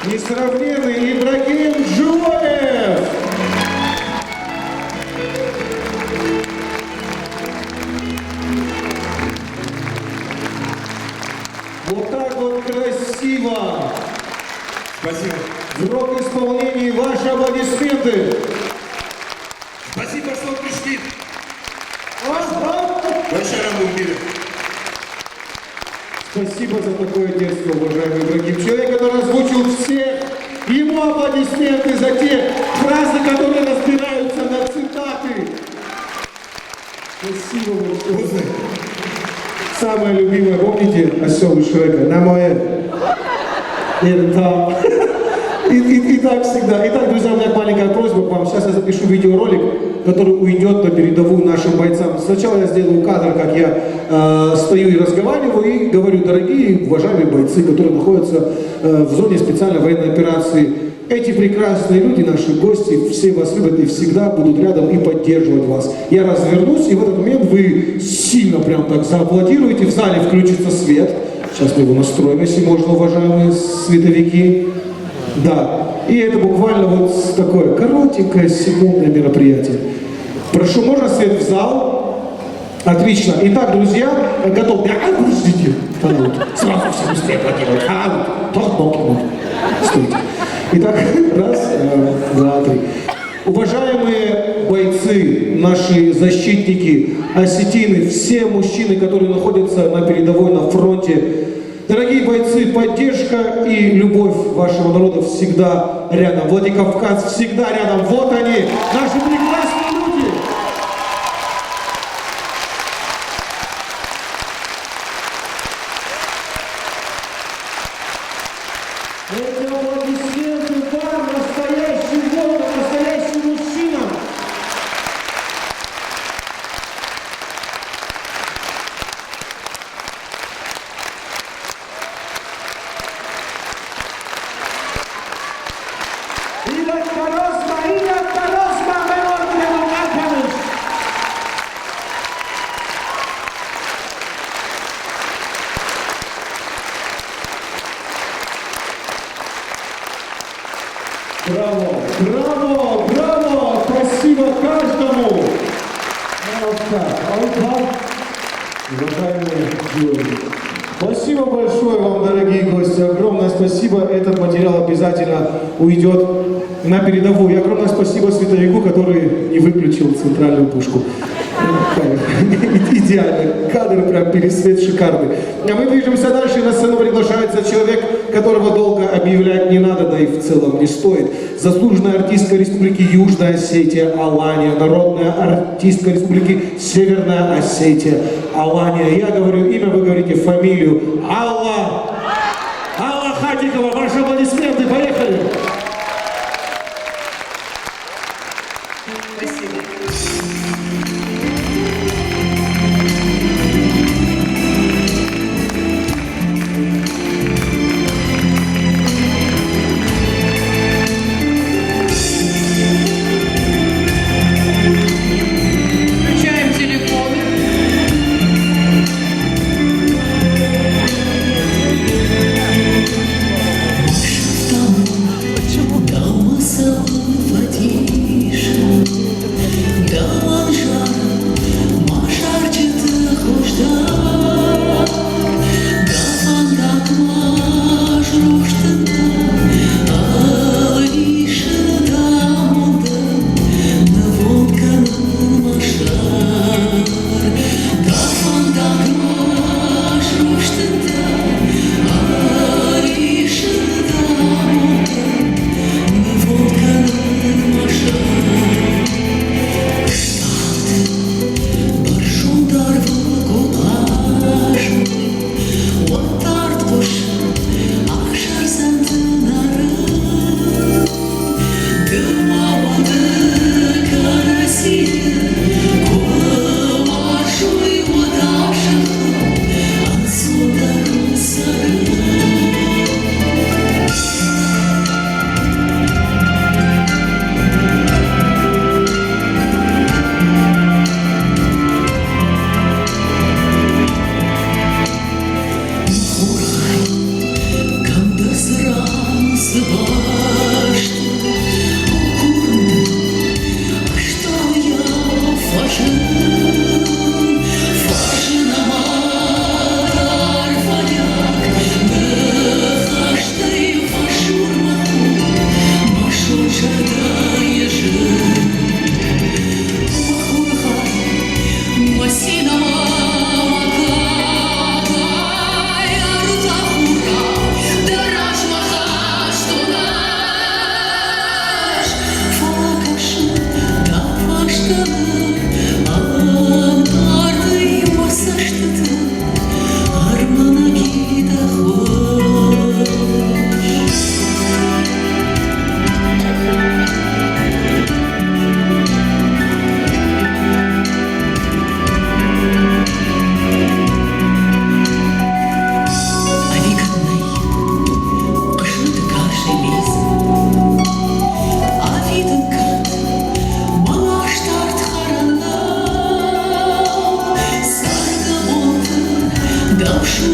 Speaker 1: Несравненный Ибрагим Джоев! Вот так вот красиво!
Speaker 4: Спасибо.
Speaker 1: В рок-исполнении ваши аплодисменты! Спасибо за такое детство, уважаемый Ибрагим. Человек, который озвучил всех. Ему аплодисменты за те фразы, которые разбираются на цитаты. Спасибо большое. Самое любимое, помните, осел и Шрека? На мое. Это. И так всегда. Итак, друзья, у меня маленькая просьба к вам. Сейчас я запишу видеоролик, который уйдет на передовую нашим бойцам. Сначала я сделаю кадр, как я стою и разговариваю, и говорю: дорогие, уважаемые бойцы, которые находятся в зоне специальной военной операции. Эти прекрасные люди, наши гости, все вас любят и всегда будут рядом и поддерживать вас. Я развернусь, и в этот момент вы сильно прям так зааплодируете, в зале включится свет. Сейчас мы его настроим, если можно, уважаемые световики. Да, и это буквально вот такое коротенькое секундное мероприятие. Прошу, можно свет в зал? Отлично. Итак, друзья, готовы? Подождите. Сразу все быстрее аплодировать. Стойте. Итак, раз, два, три. Уважаемые бойцы, наши защитники, осетины, все мужчины, которые находятся на передовой, на фронте, дорогие бойцы, поддержка и любовь вашего народа всегда рядом. Владикавказ всегда рядом. Вот они, наши прекрасные люди. Это аплодисменты вам, настоящим воинам, настоящим мужчинам. Браво, браво, браво! Спасибо каждому! Уважаемые герои, спасибо большое вам, дорогие гости. Огромное спасибо. Этот материал обязательно уйдет на передовую. И огромное спасибо световику, который не выключил центральную пушку. Идеально. Кадр прям пересвет шикарный. А мы движемся дальше. На сцену приглашается человек, которого долго объявлять не надо, да и в целом не стоит. Заслуженная артистка Республики Южная Осетия Алания, народная артистка Республики Северная Осетия Алания. Я говорю имя, вы говорите фамилию. Алла Хатикова. Ваши аплодисменты. Поехали.
Speaker 5: Включаем телефоны.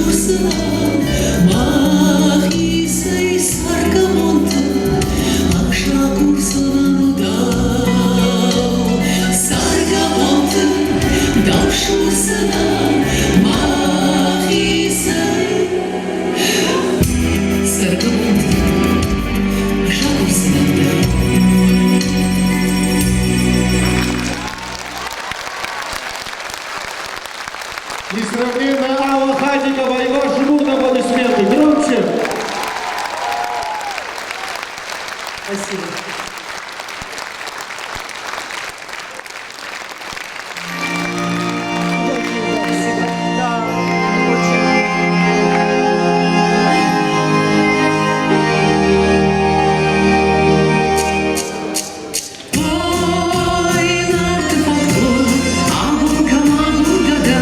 Speaker 7: курсынан махисей саркамонты ақша курсынан удал саркамонты даушусынан махисей саркамонты ақша курсынан
Speaker 1: Несравненная Алла Хатикова и вас жмут аплодисменты. Громче!
Speaker 5: Спасибо.
Speaker 7: Ой, нартыфатлы, авылга мағылгада.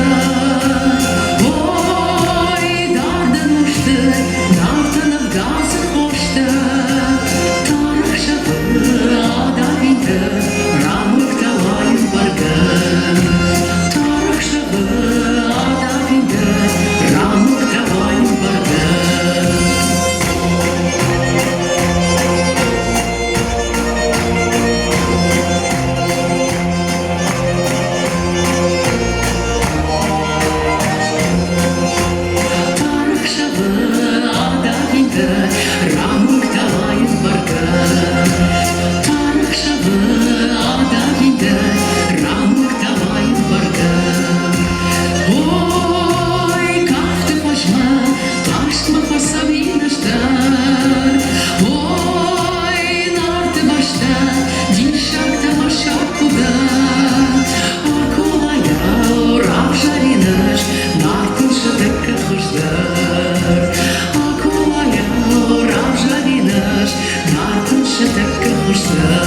Speaker 7: Ой, дардан ұшты, нартынып газы қошты. Тарықшығы адавинді, рамықталайын барға. Тарықшығы адавинді, рамықталайын барға. Тарықшығы адавинді, рамықталайын барға. Тарықшығы адавинді, рамықталайын барға. Ой, как ты пошла, пашма посабина ждар. Ой, нарты башта, дишакта башак куда. Акулая, раб жаринаш, нартын шадыкка хождар. Акулая, раб жаринаш, нартын шадыкка хождар.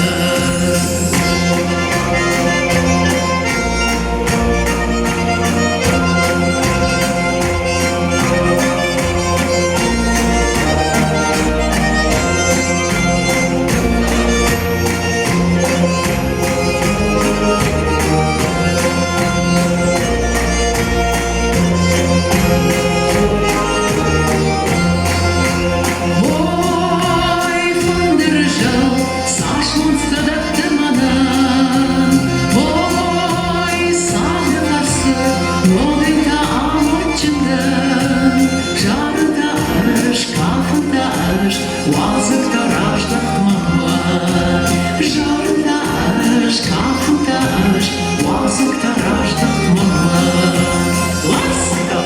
Speaker 7: Ой, фондыржал, сашмон садаттыманан. Ой, сағды қарсы, молыйта аматчындан. Жарында аш, кафында аш, уазықта раждақтман. Жарында аш, кафында аш, уазықта раждақтман. Ласка!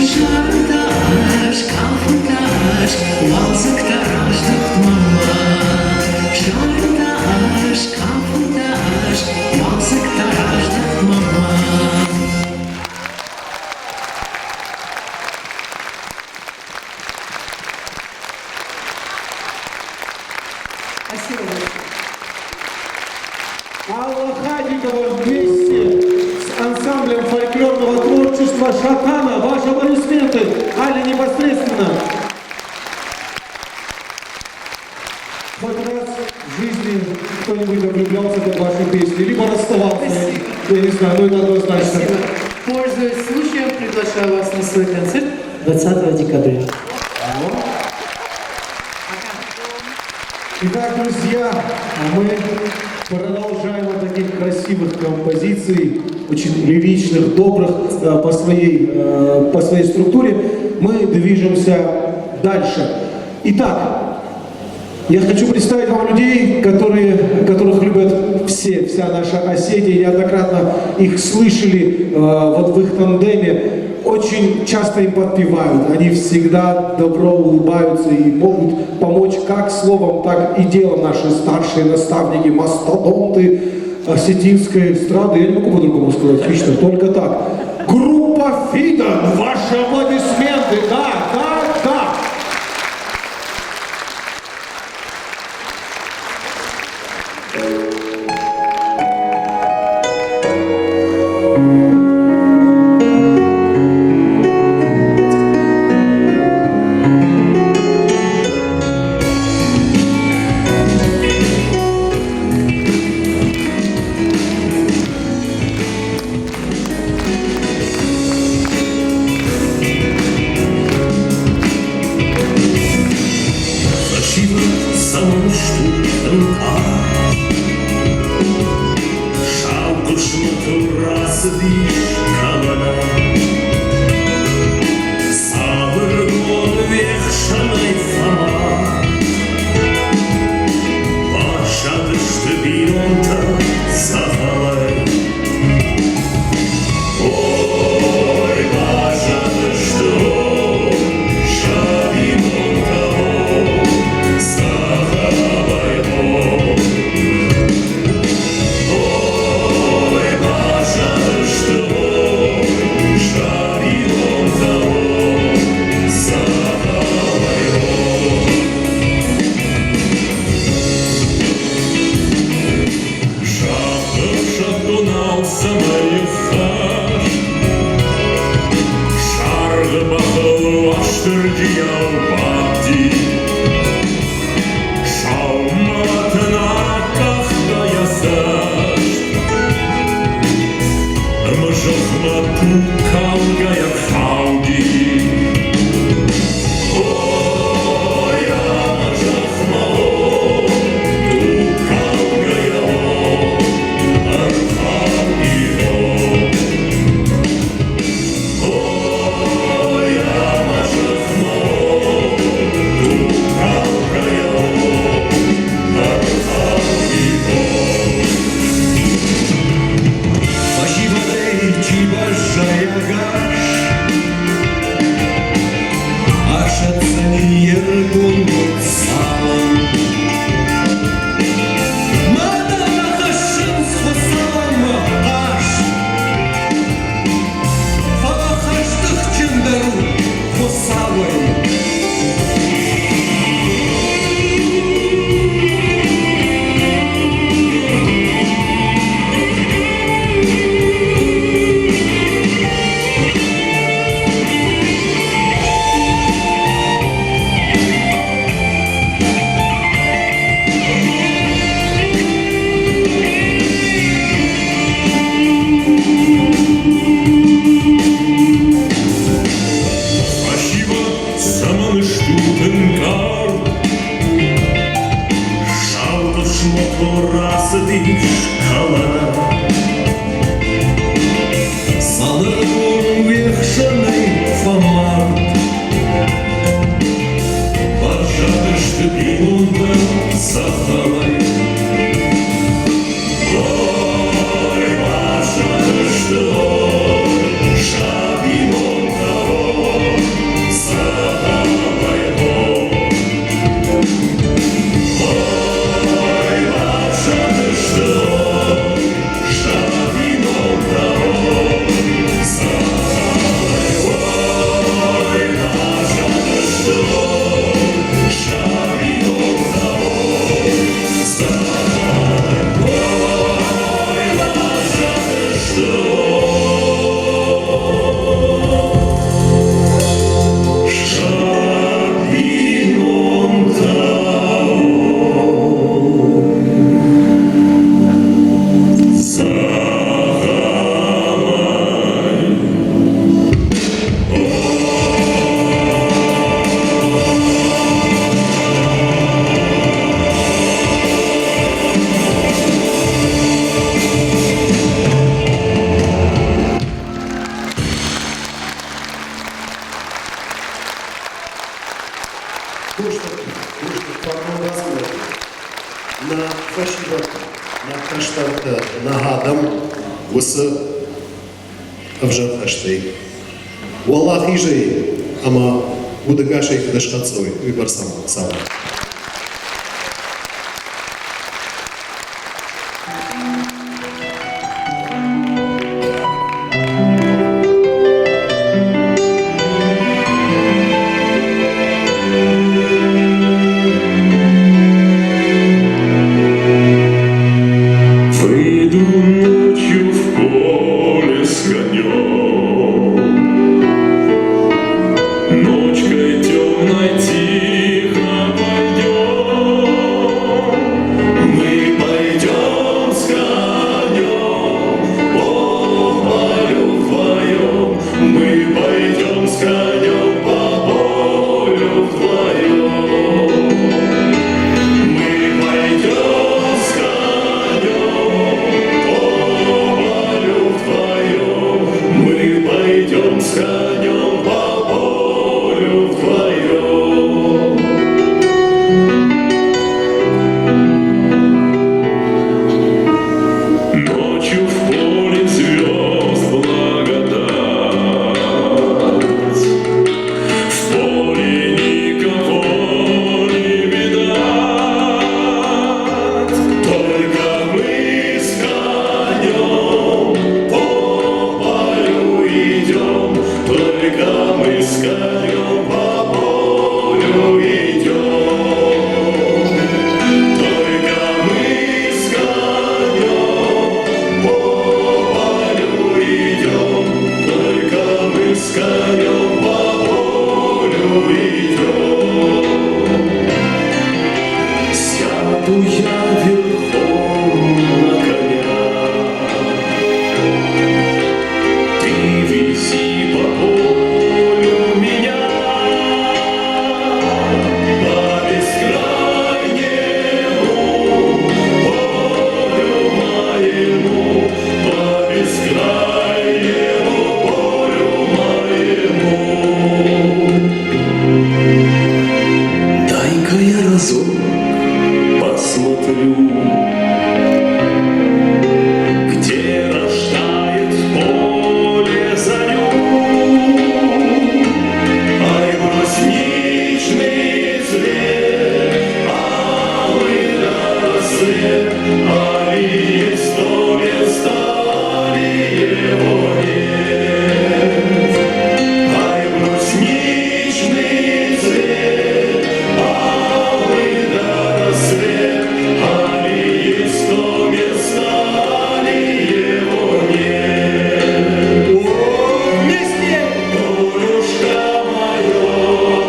Speaker 7: Жардаш, кафындаш, уазықтараш дықтмама. Жардаш, кафындаш, уазықтараш дықтмама.
Speaker 5: Спасибо большое.
Speaker 1: Алла Хатикова вместе с ансамблем фольклорного творчества «Шатана». Ваши аплодисменты, Аля, непосредственно. Хоть раз в жизни кто-нибудь влюблялся в ваши песни, либо расставался.
Speaker 5: Спасибо.
Speaker 1: Я не знаю, но это однозначно.
Speaker 5: Спасибо. Пользуясь случаем, приглашаю вас на свой концерт 20 декабря.
Speaker 1: Итак, друзья, мы продолжаем от таких красивых композиций, очень лиричных, добрых по своей структуре. Мы движемся дальше. Итак, я хочу представить вам людей, которых любят все, вся наша Осетия. Неоднократно их слышали вот в их тандеме. Очень часто им подпевают. Они всегда добро улыбаются и могут помочь как словом, так и делом. Наши старшие наставники, мастодонты осетинской эстрады. Я не могу по-другому сказать, лично, только так. Группа Фидан, ваши аплодисменты, да, да, да.
Speaker 3: самым штучным Шалку шмату развишь колона Савыр гон вехшаной фама Başadı bir onta zahalay Oy başadı şabin onta zahalay Oy başadı şabin onta zahalay Шатунал самый фаш Шаргы бахыл аштыр диял бадди Шауматына кахта ясаш Мжахма тукалга як фауди Ой, мжахма тукалга як
Speaker 8: На фашиват, на каштарта, на гадам, высы авжат хаштей. Валлах ижей, ама будагашей дашхатсой, выбор сам.
Speaker 3: Ночкой темной тихо пойдет. Сяду я верхом на коня, ты вези по полю меня, по бескрайнему полю моему, по бескрайнему полю моему. Дай-ка я разок посмотрю, где рождает поле зарю. Ай, брусничный цвет, алый на рассвет, али есть то место, али его нет. Ай, брусничный цвет, алый на рассвет, али есть то место, али его нет. Вместе! Полюшка моё,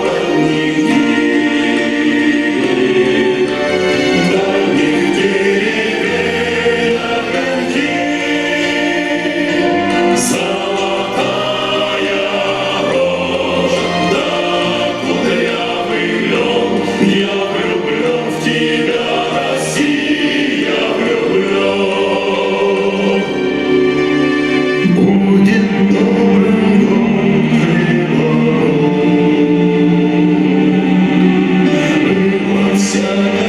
Speaker 3: родники, дальних деревень огоньки, золотая рожь, да кудрявый лен. Я влюблен в тебя, Россия, влюблен. Будет добрым дом Крыла всяко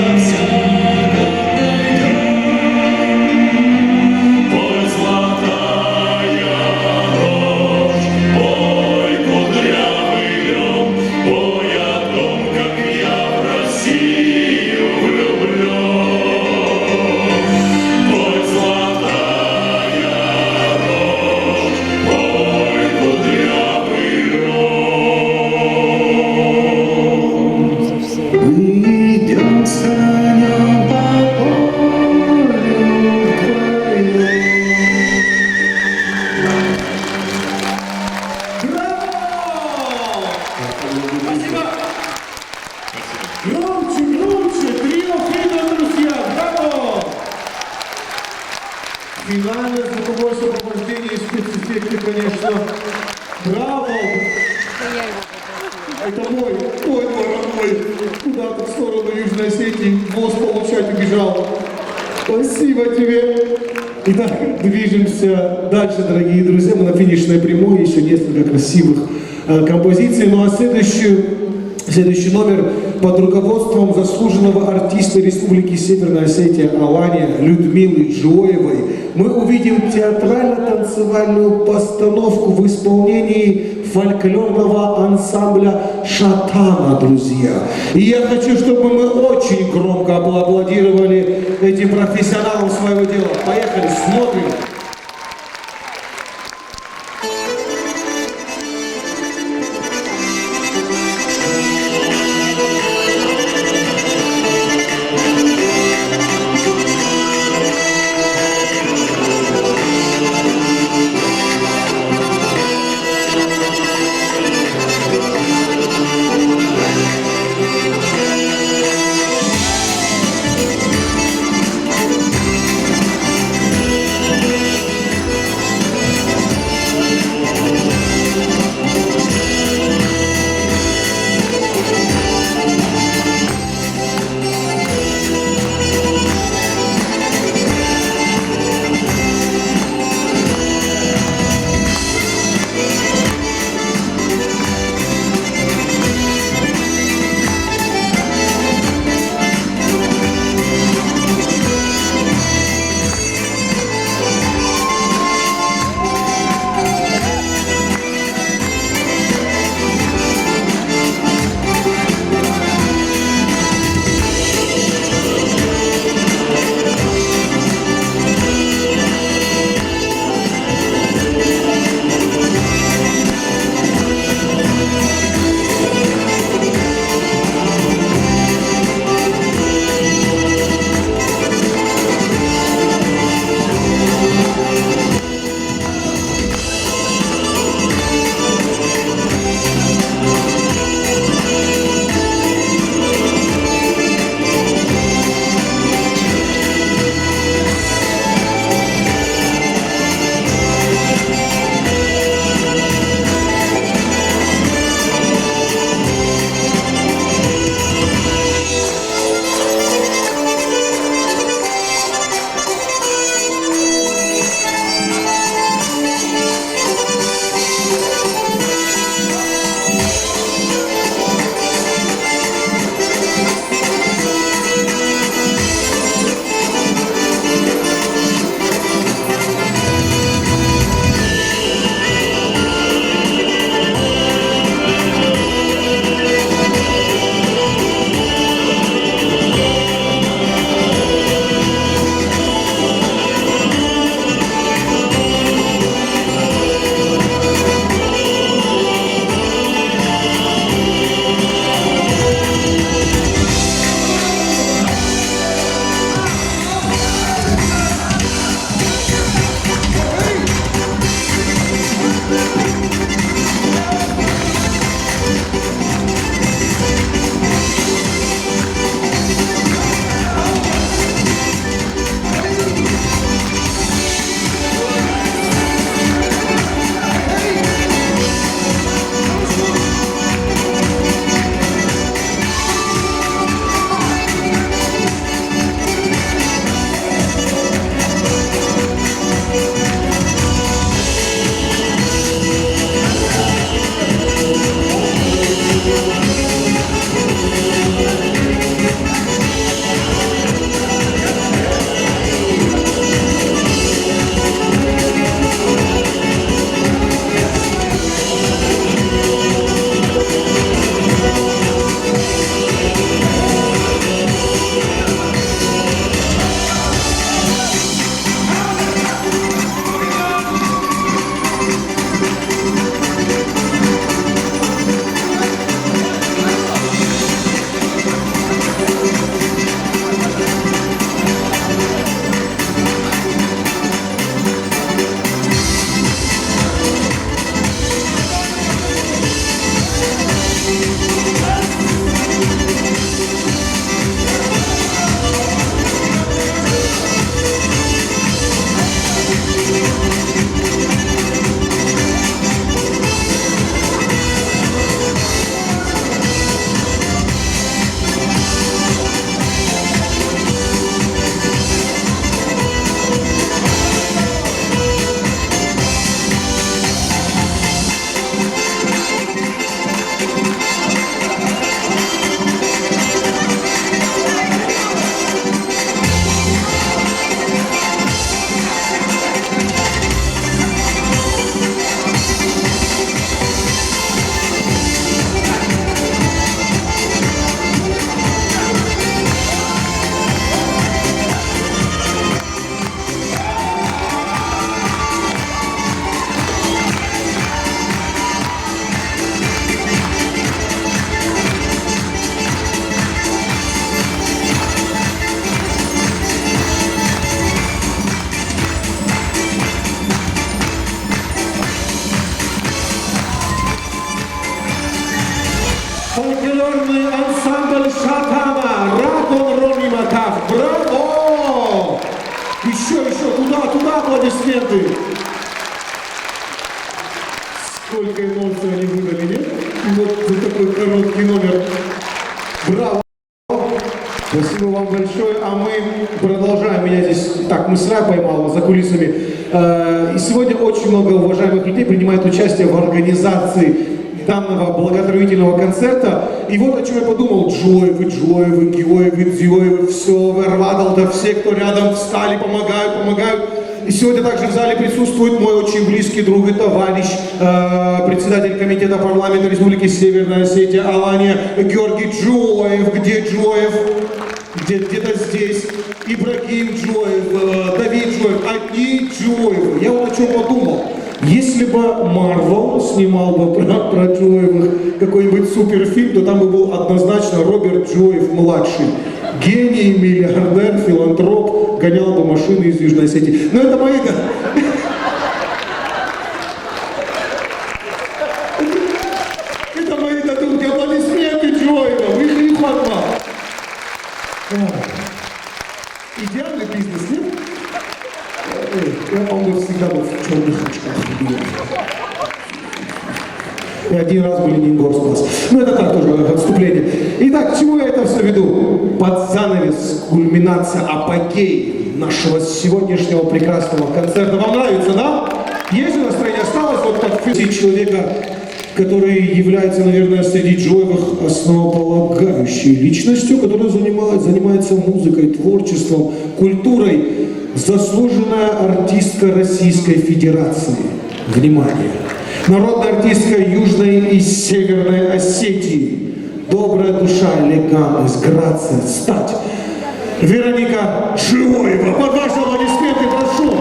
Speaker 3: Пой, золотая рожь, пой, кудрявый лен, пой о том, как я в Россию влюблен. Пой, золотая рожь, пой, кудрявый лен. Мы идем с конем по полю вдвоем.
Speaker 1: Громче, громче! Трио Фрида, друзья! Браво! Финальное звуковое сопровождение и спецэффекты, конечно. Браво! Это мой родной. Куда-то в сторону Южной Осетии голос получать убежал. Спасибо тебе. Итак, движемся дальше, дорогие друзья. Мы на финишной прямой, еще несколько красивых композиций. Ну а следующий номер под руководством заслуженного артиста Республики Северная Осетия Алания Людмилы Джоевой мы увидим театрально-танцевальную постановку в исполнении фольклорного ансамбля «Шатана», друзья. И я хочу, чтобы мы очень громко аплодировали этим профессионалам своего дела. Поехали, смотрим.
Speaker 3: Ай,
Speaker 1: аплодисменты. Сколько эмоций они выдали, нет? И вот за такой короткий номер. Браво! Спасибо вам большое. А мы продолжаем. Меня здесь... Так, мысля поймала за кулисами. И сегодня очень много уважаемых людей принимает участие в организации данного благотворительного концерта. И вот о чем я подумал. Джоевы, Геоевы, Дзёевы, все, Вервадал, все, кто рядом встали, помогают. И сегодня также в зале присутствует мой очень близкий друг и товарищ, председатель комитета парламента Республики Северная Осетия Алания Георгий Джоев. Где Джоев? Где-то здесь. Ибрагим Джоев, Давид Джоев, одни Джоевы. Я вот о чем подумал. Если бы Марвел снимал бы про Джоевых какой-нибудь суперфильм, то там бы был однозначно Роберт Джоев-младший. Гений, миллиардер, филантроп, гонял бы машины из Южной Осетии. Но это мои... Это мои додумки. Аплодисменты Джоева. Вы же их одна. Идеальный бизнес, нет? Он бы всегда был в черных очках. И один раз в Ленингорск у нас. Ну это так тоже отступление. Итак, к чему я это все веду? Под занавес, кульминация, апогей нашего сегодняшнего прекрасного концерта. Вам нравится, да? Есть же настроение? Осталось вот так человека, который является, наверное, среди Джоевых основополагающей личностью, которая занимается музыкой, творчеством, культурой. Заслуженная артистка Российской Федерации. Внимание! Народная артистка Южной и Северной Осетии. Добрая душа, элегантность, грация, стать. Вероника Живоева. Под ваши аплодисменты прошу.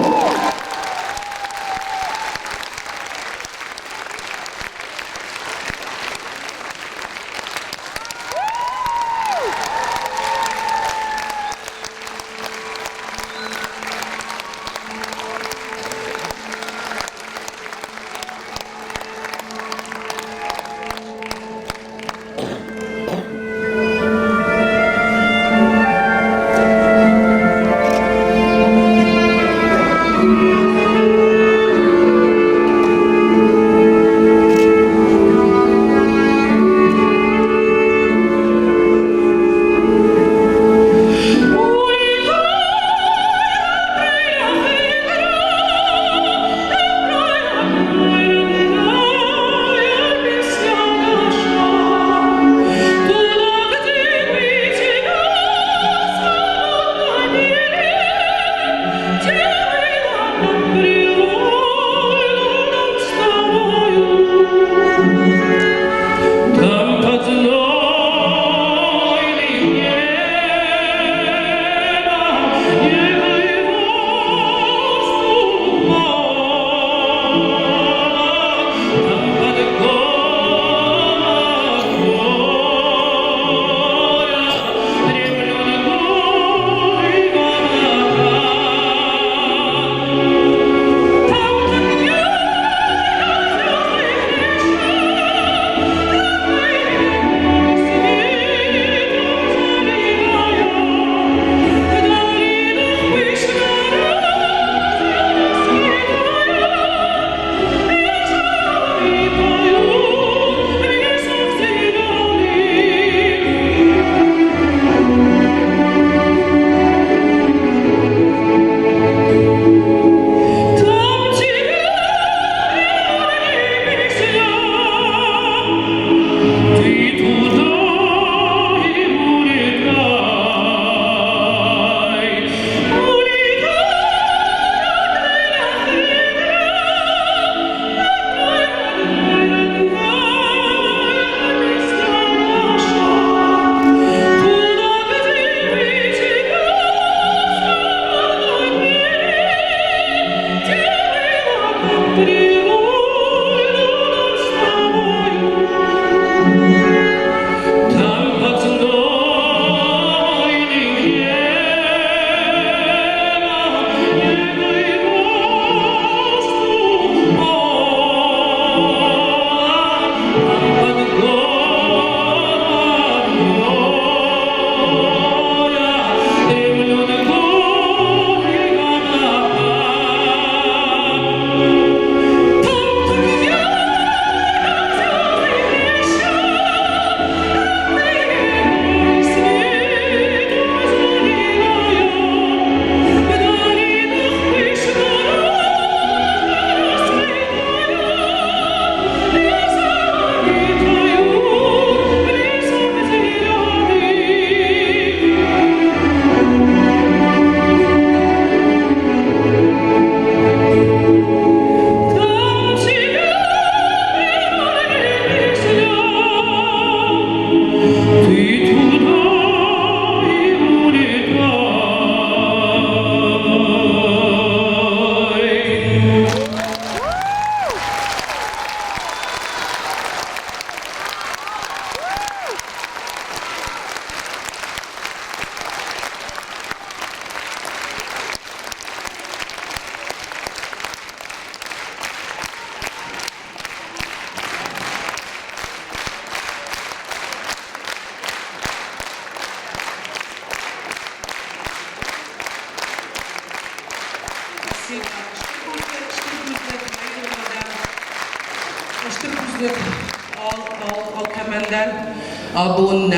Speaker 9: Abon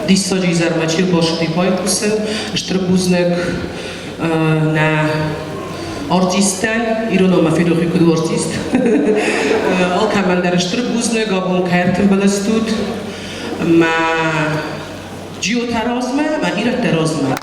Speaker 9: dissagy zarmačil bošti pojkusen, štrabuznek na artisten, ironom a fidohikudu artist. Alkamandar štrabuznek, abon kerten belestud, ma geotarazma, ma iratterazma.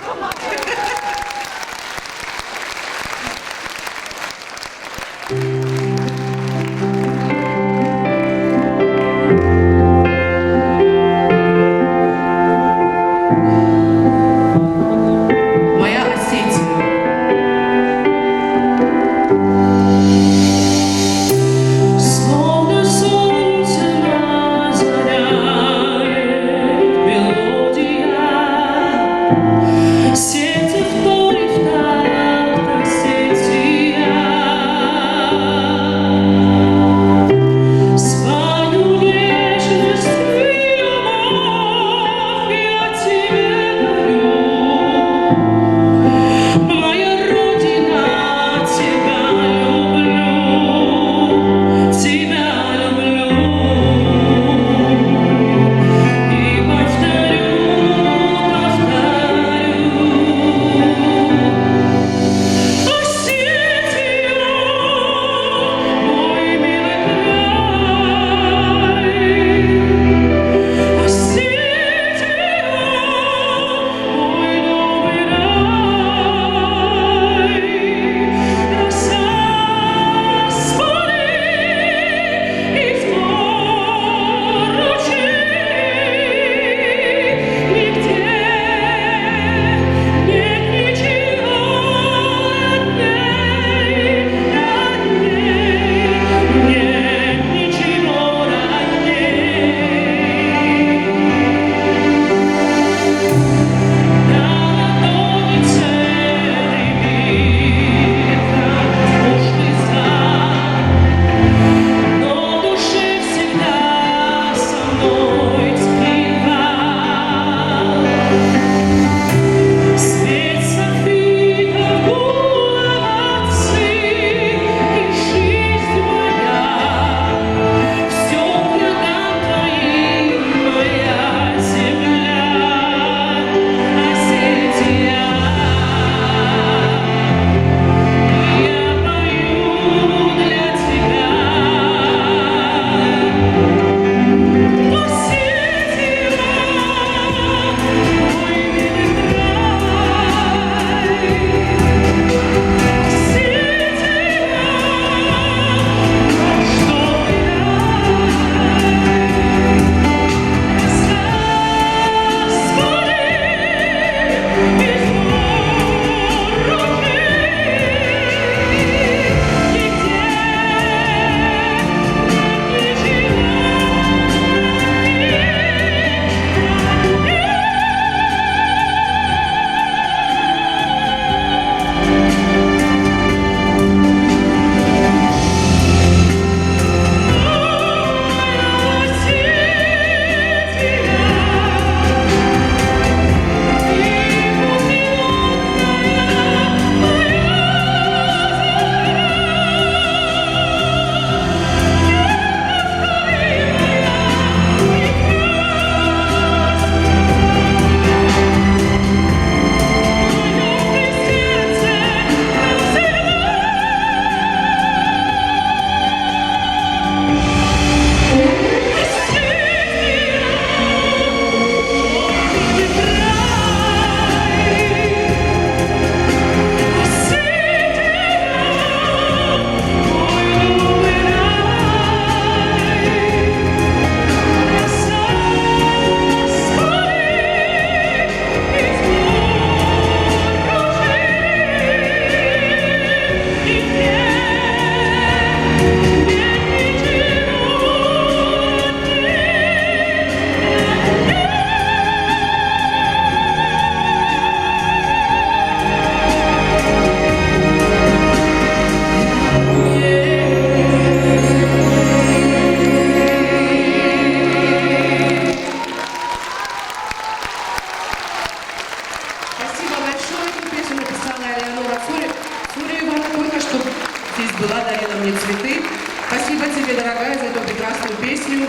Speaker 9: была, дарила мне цветы. Спасибо тебе, дорогая, за эту прекрасную песню.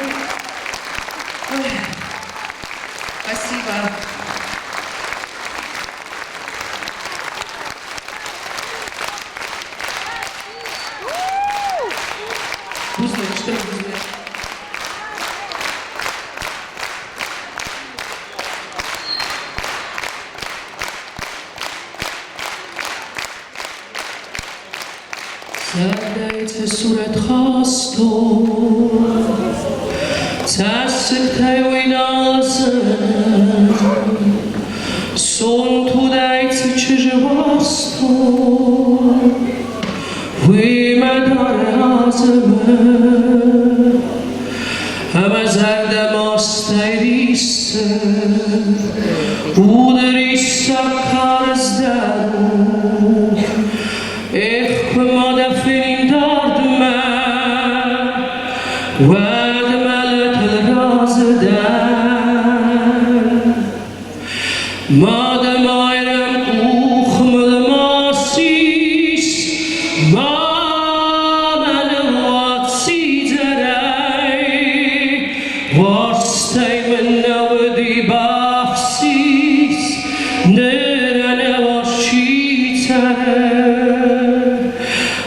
Speaker 9: Ой, спасибо. Вкусно, что ли, вкусно? Zagdajte surat hastor, tasseltai oinalzen, son tudajte čeževastor, vime dare azeme, ama zagda mostaj risse, uderissa karzdan, ما دفنین دارد من وعد ملت الراز دن مادم آیرم اوخم الماسیس ما من واتسی درای واسطه من نودی بافسیس نرنه واشی تره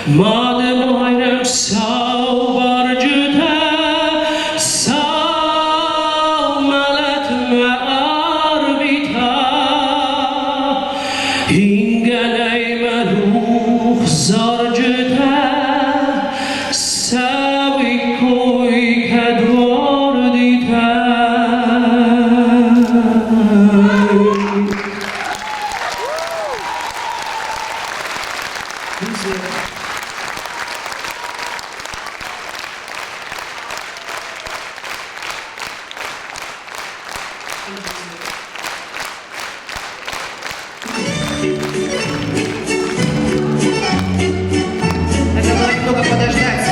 Speaker 9: Madem ayrım sağ barcıda sağ meletme arbita hingeneyme ruh zarcıda savi koy kedvar dita
Speaker 5: Надо было немного подождать.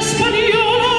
Speaker 9: Spagnolo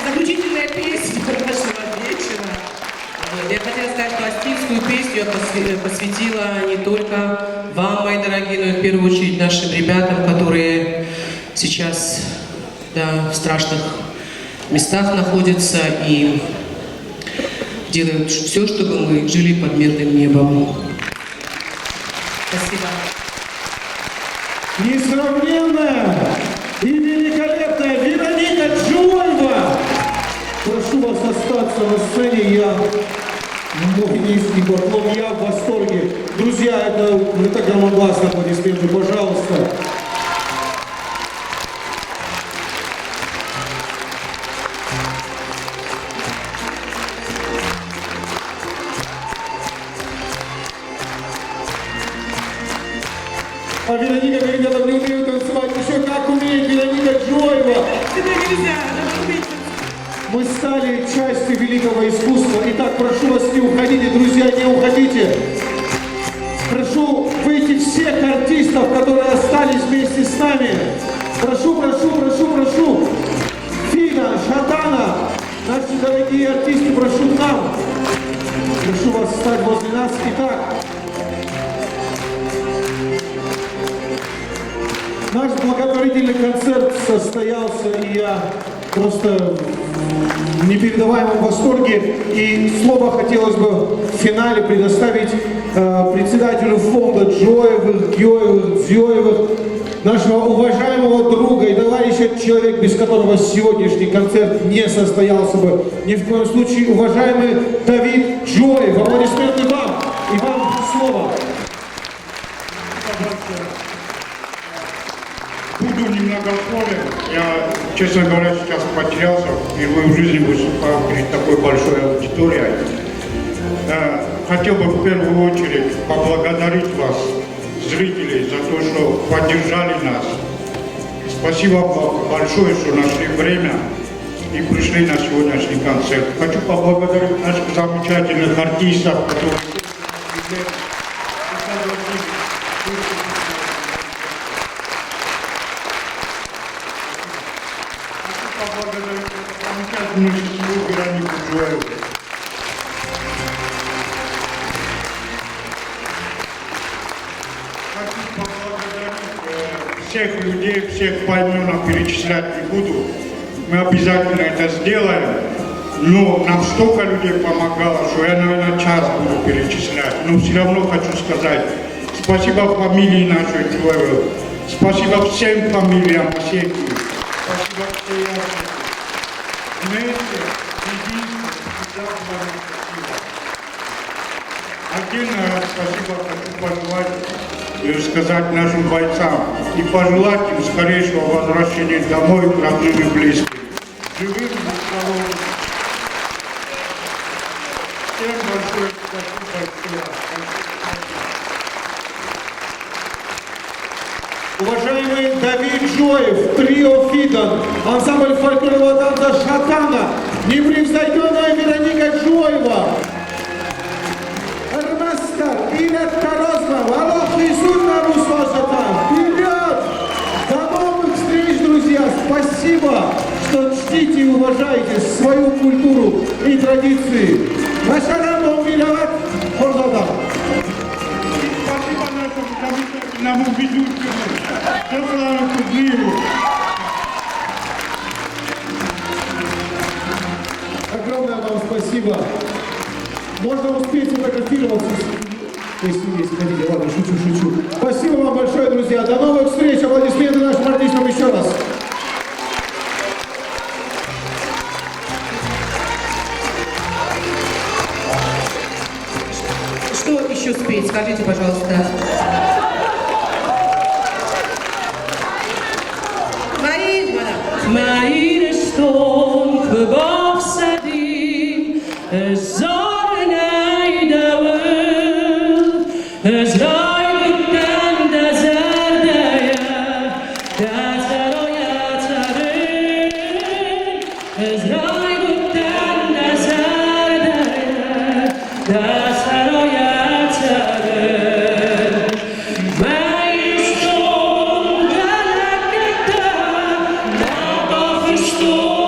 Speaker 9: заключительная песня нашего вечера. Вот. Я хотела сказать, что Астильскую песню я посвятила не только вам, мои дорогие, но и в первую очередь нашим ребятам, которые сейчас в страшных местах находятся и делают все, чтобы мы жили под мирным небом. Спасибо.
Speaker 1: Несравненная и великолепная Вероника Джоева. Прошу вас остаться на сцене, мой низкий поклон, я в восторге. Друзья, это громогласно, аплодисменты, пожалуйста. А Вероника говорит, я там не умею танцевать. Еще как умеет Вероника Джоева.
Speaker 9: Это нельзя,
Speaker 1: Мы стали частью великого искусства. Итак, прошу вас, не уходите, друзья, не уходите. Прошу выйти всех артистов, которые остались вместе с нами. Прошу, прошу, прошу, прошу. Фина, Шатана, наши дорогие артисты, прошу к нам. Прошу вас встать возле нас. Итак, наш благотворительный концерт состоялся, и я просто в непередаваемом восторге. И слово хотелось бы в финале предоставить председателю фонда Джоевых, Геоевых, Дзёевых, нашего уважаемого друга и товарища, человек, без которого сегодняшний концерт не состоялся бы ни в коем случае, уважаемый Давид Джоев. Аплодисменты вам и вам слово.
Speaker 10: Буду немногословен. Я, честно говоря, сейчас потерялся, впервые в жизни выступал перед такой большой аудиторией. Хотел бы в первую очередь поблагодарить вас, зрителей, за то, что поддержали нас. Спасибо большое, что нашли время и пришли на сегодняшний концерт. Хочу поблагодарить наших замечательных артистов, которые Веронику Джоеву. Хочу поблагодарить всех людей, всех поименно перечислять не буду. Мы обязательно это сделаем. Но нам столько людей помогало, что я, наверное, час буду перечислять. Но все равно хочу сказать спасибо фамилии нашей Джоевой. Спасибо всем фамилиям Осетии. Спасибо всей Осетии. Вместе, единство, всегда спасибо. Отдельно спасибо хочу пожелать, сказать нашим бойцам и пожелать им скорейшего возвращения домой к родным и близким. Живым и здоровым. Всем большое спасибо.
Speaker 1: Уважаемый Давид Джоев, трио Фидан, ансамбль фольклорного танца Шатана, непревзойденная Вероника Джоева, Армастар, Инет Корозна, Валох Исурна Руслашатан. Вперед! До новых встреч, друзья! Спасибо, что чтите и уважаете свою культуру и традиции. Нашарам умиловать Хорзадан.
Speaker 10: Спасибо нашему ведущему. Слава Кузьмину.
Speaker 1: Огромное вам спасибо. Можно успеть фотографироваться, если есть, хотите. Ладно, шучу. Спасибо вам большое, друзья. До новых встреч. Аплодисменты нашим артистам еще раз.
Speaker 9: Что еще спеть? Скажите, пожалуйста.
Speaker 7: Meine Stunde begauf Sadim, Zornei der Welt, es reibt an der Zerdaya, das Eroya Zarin, es reibt an der Zerdaya, das Eroya Zarin. Meine Stunde Estou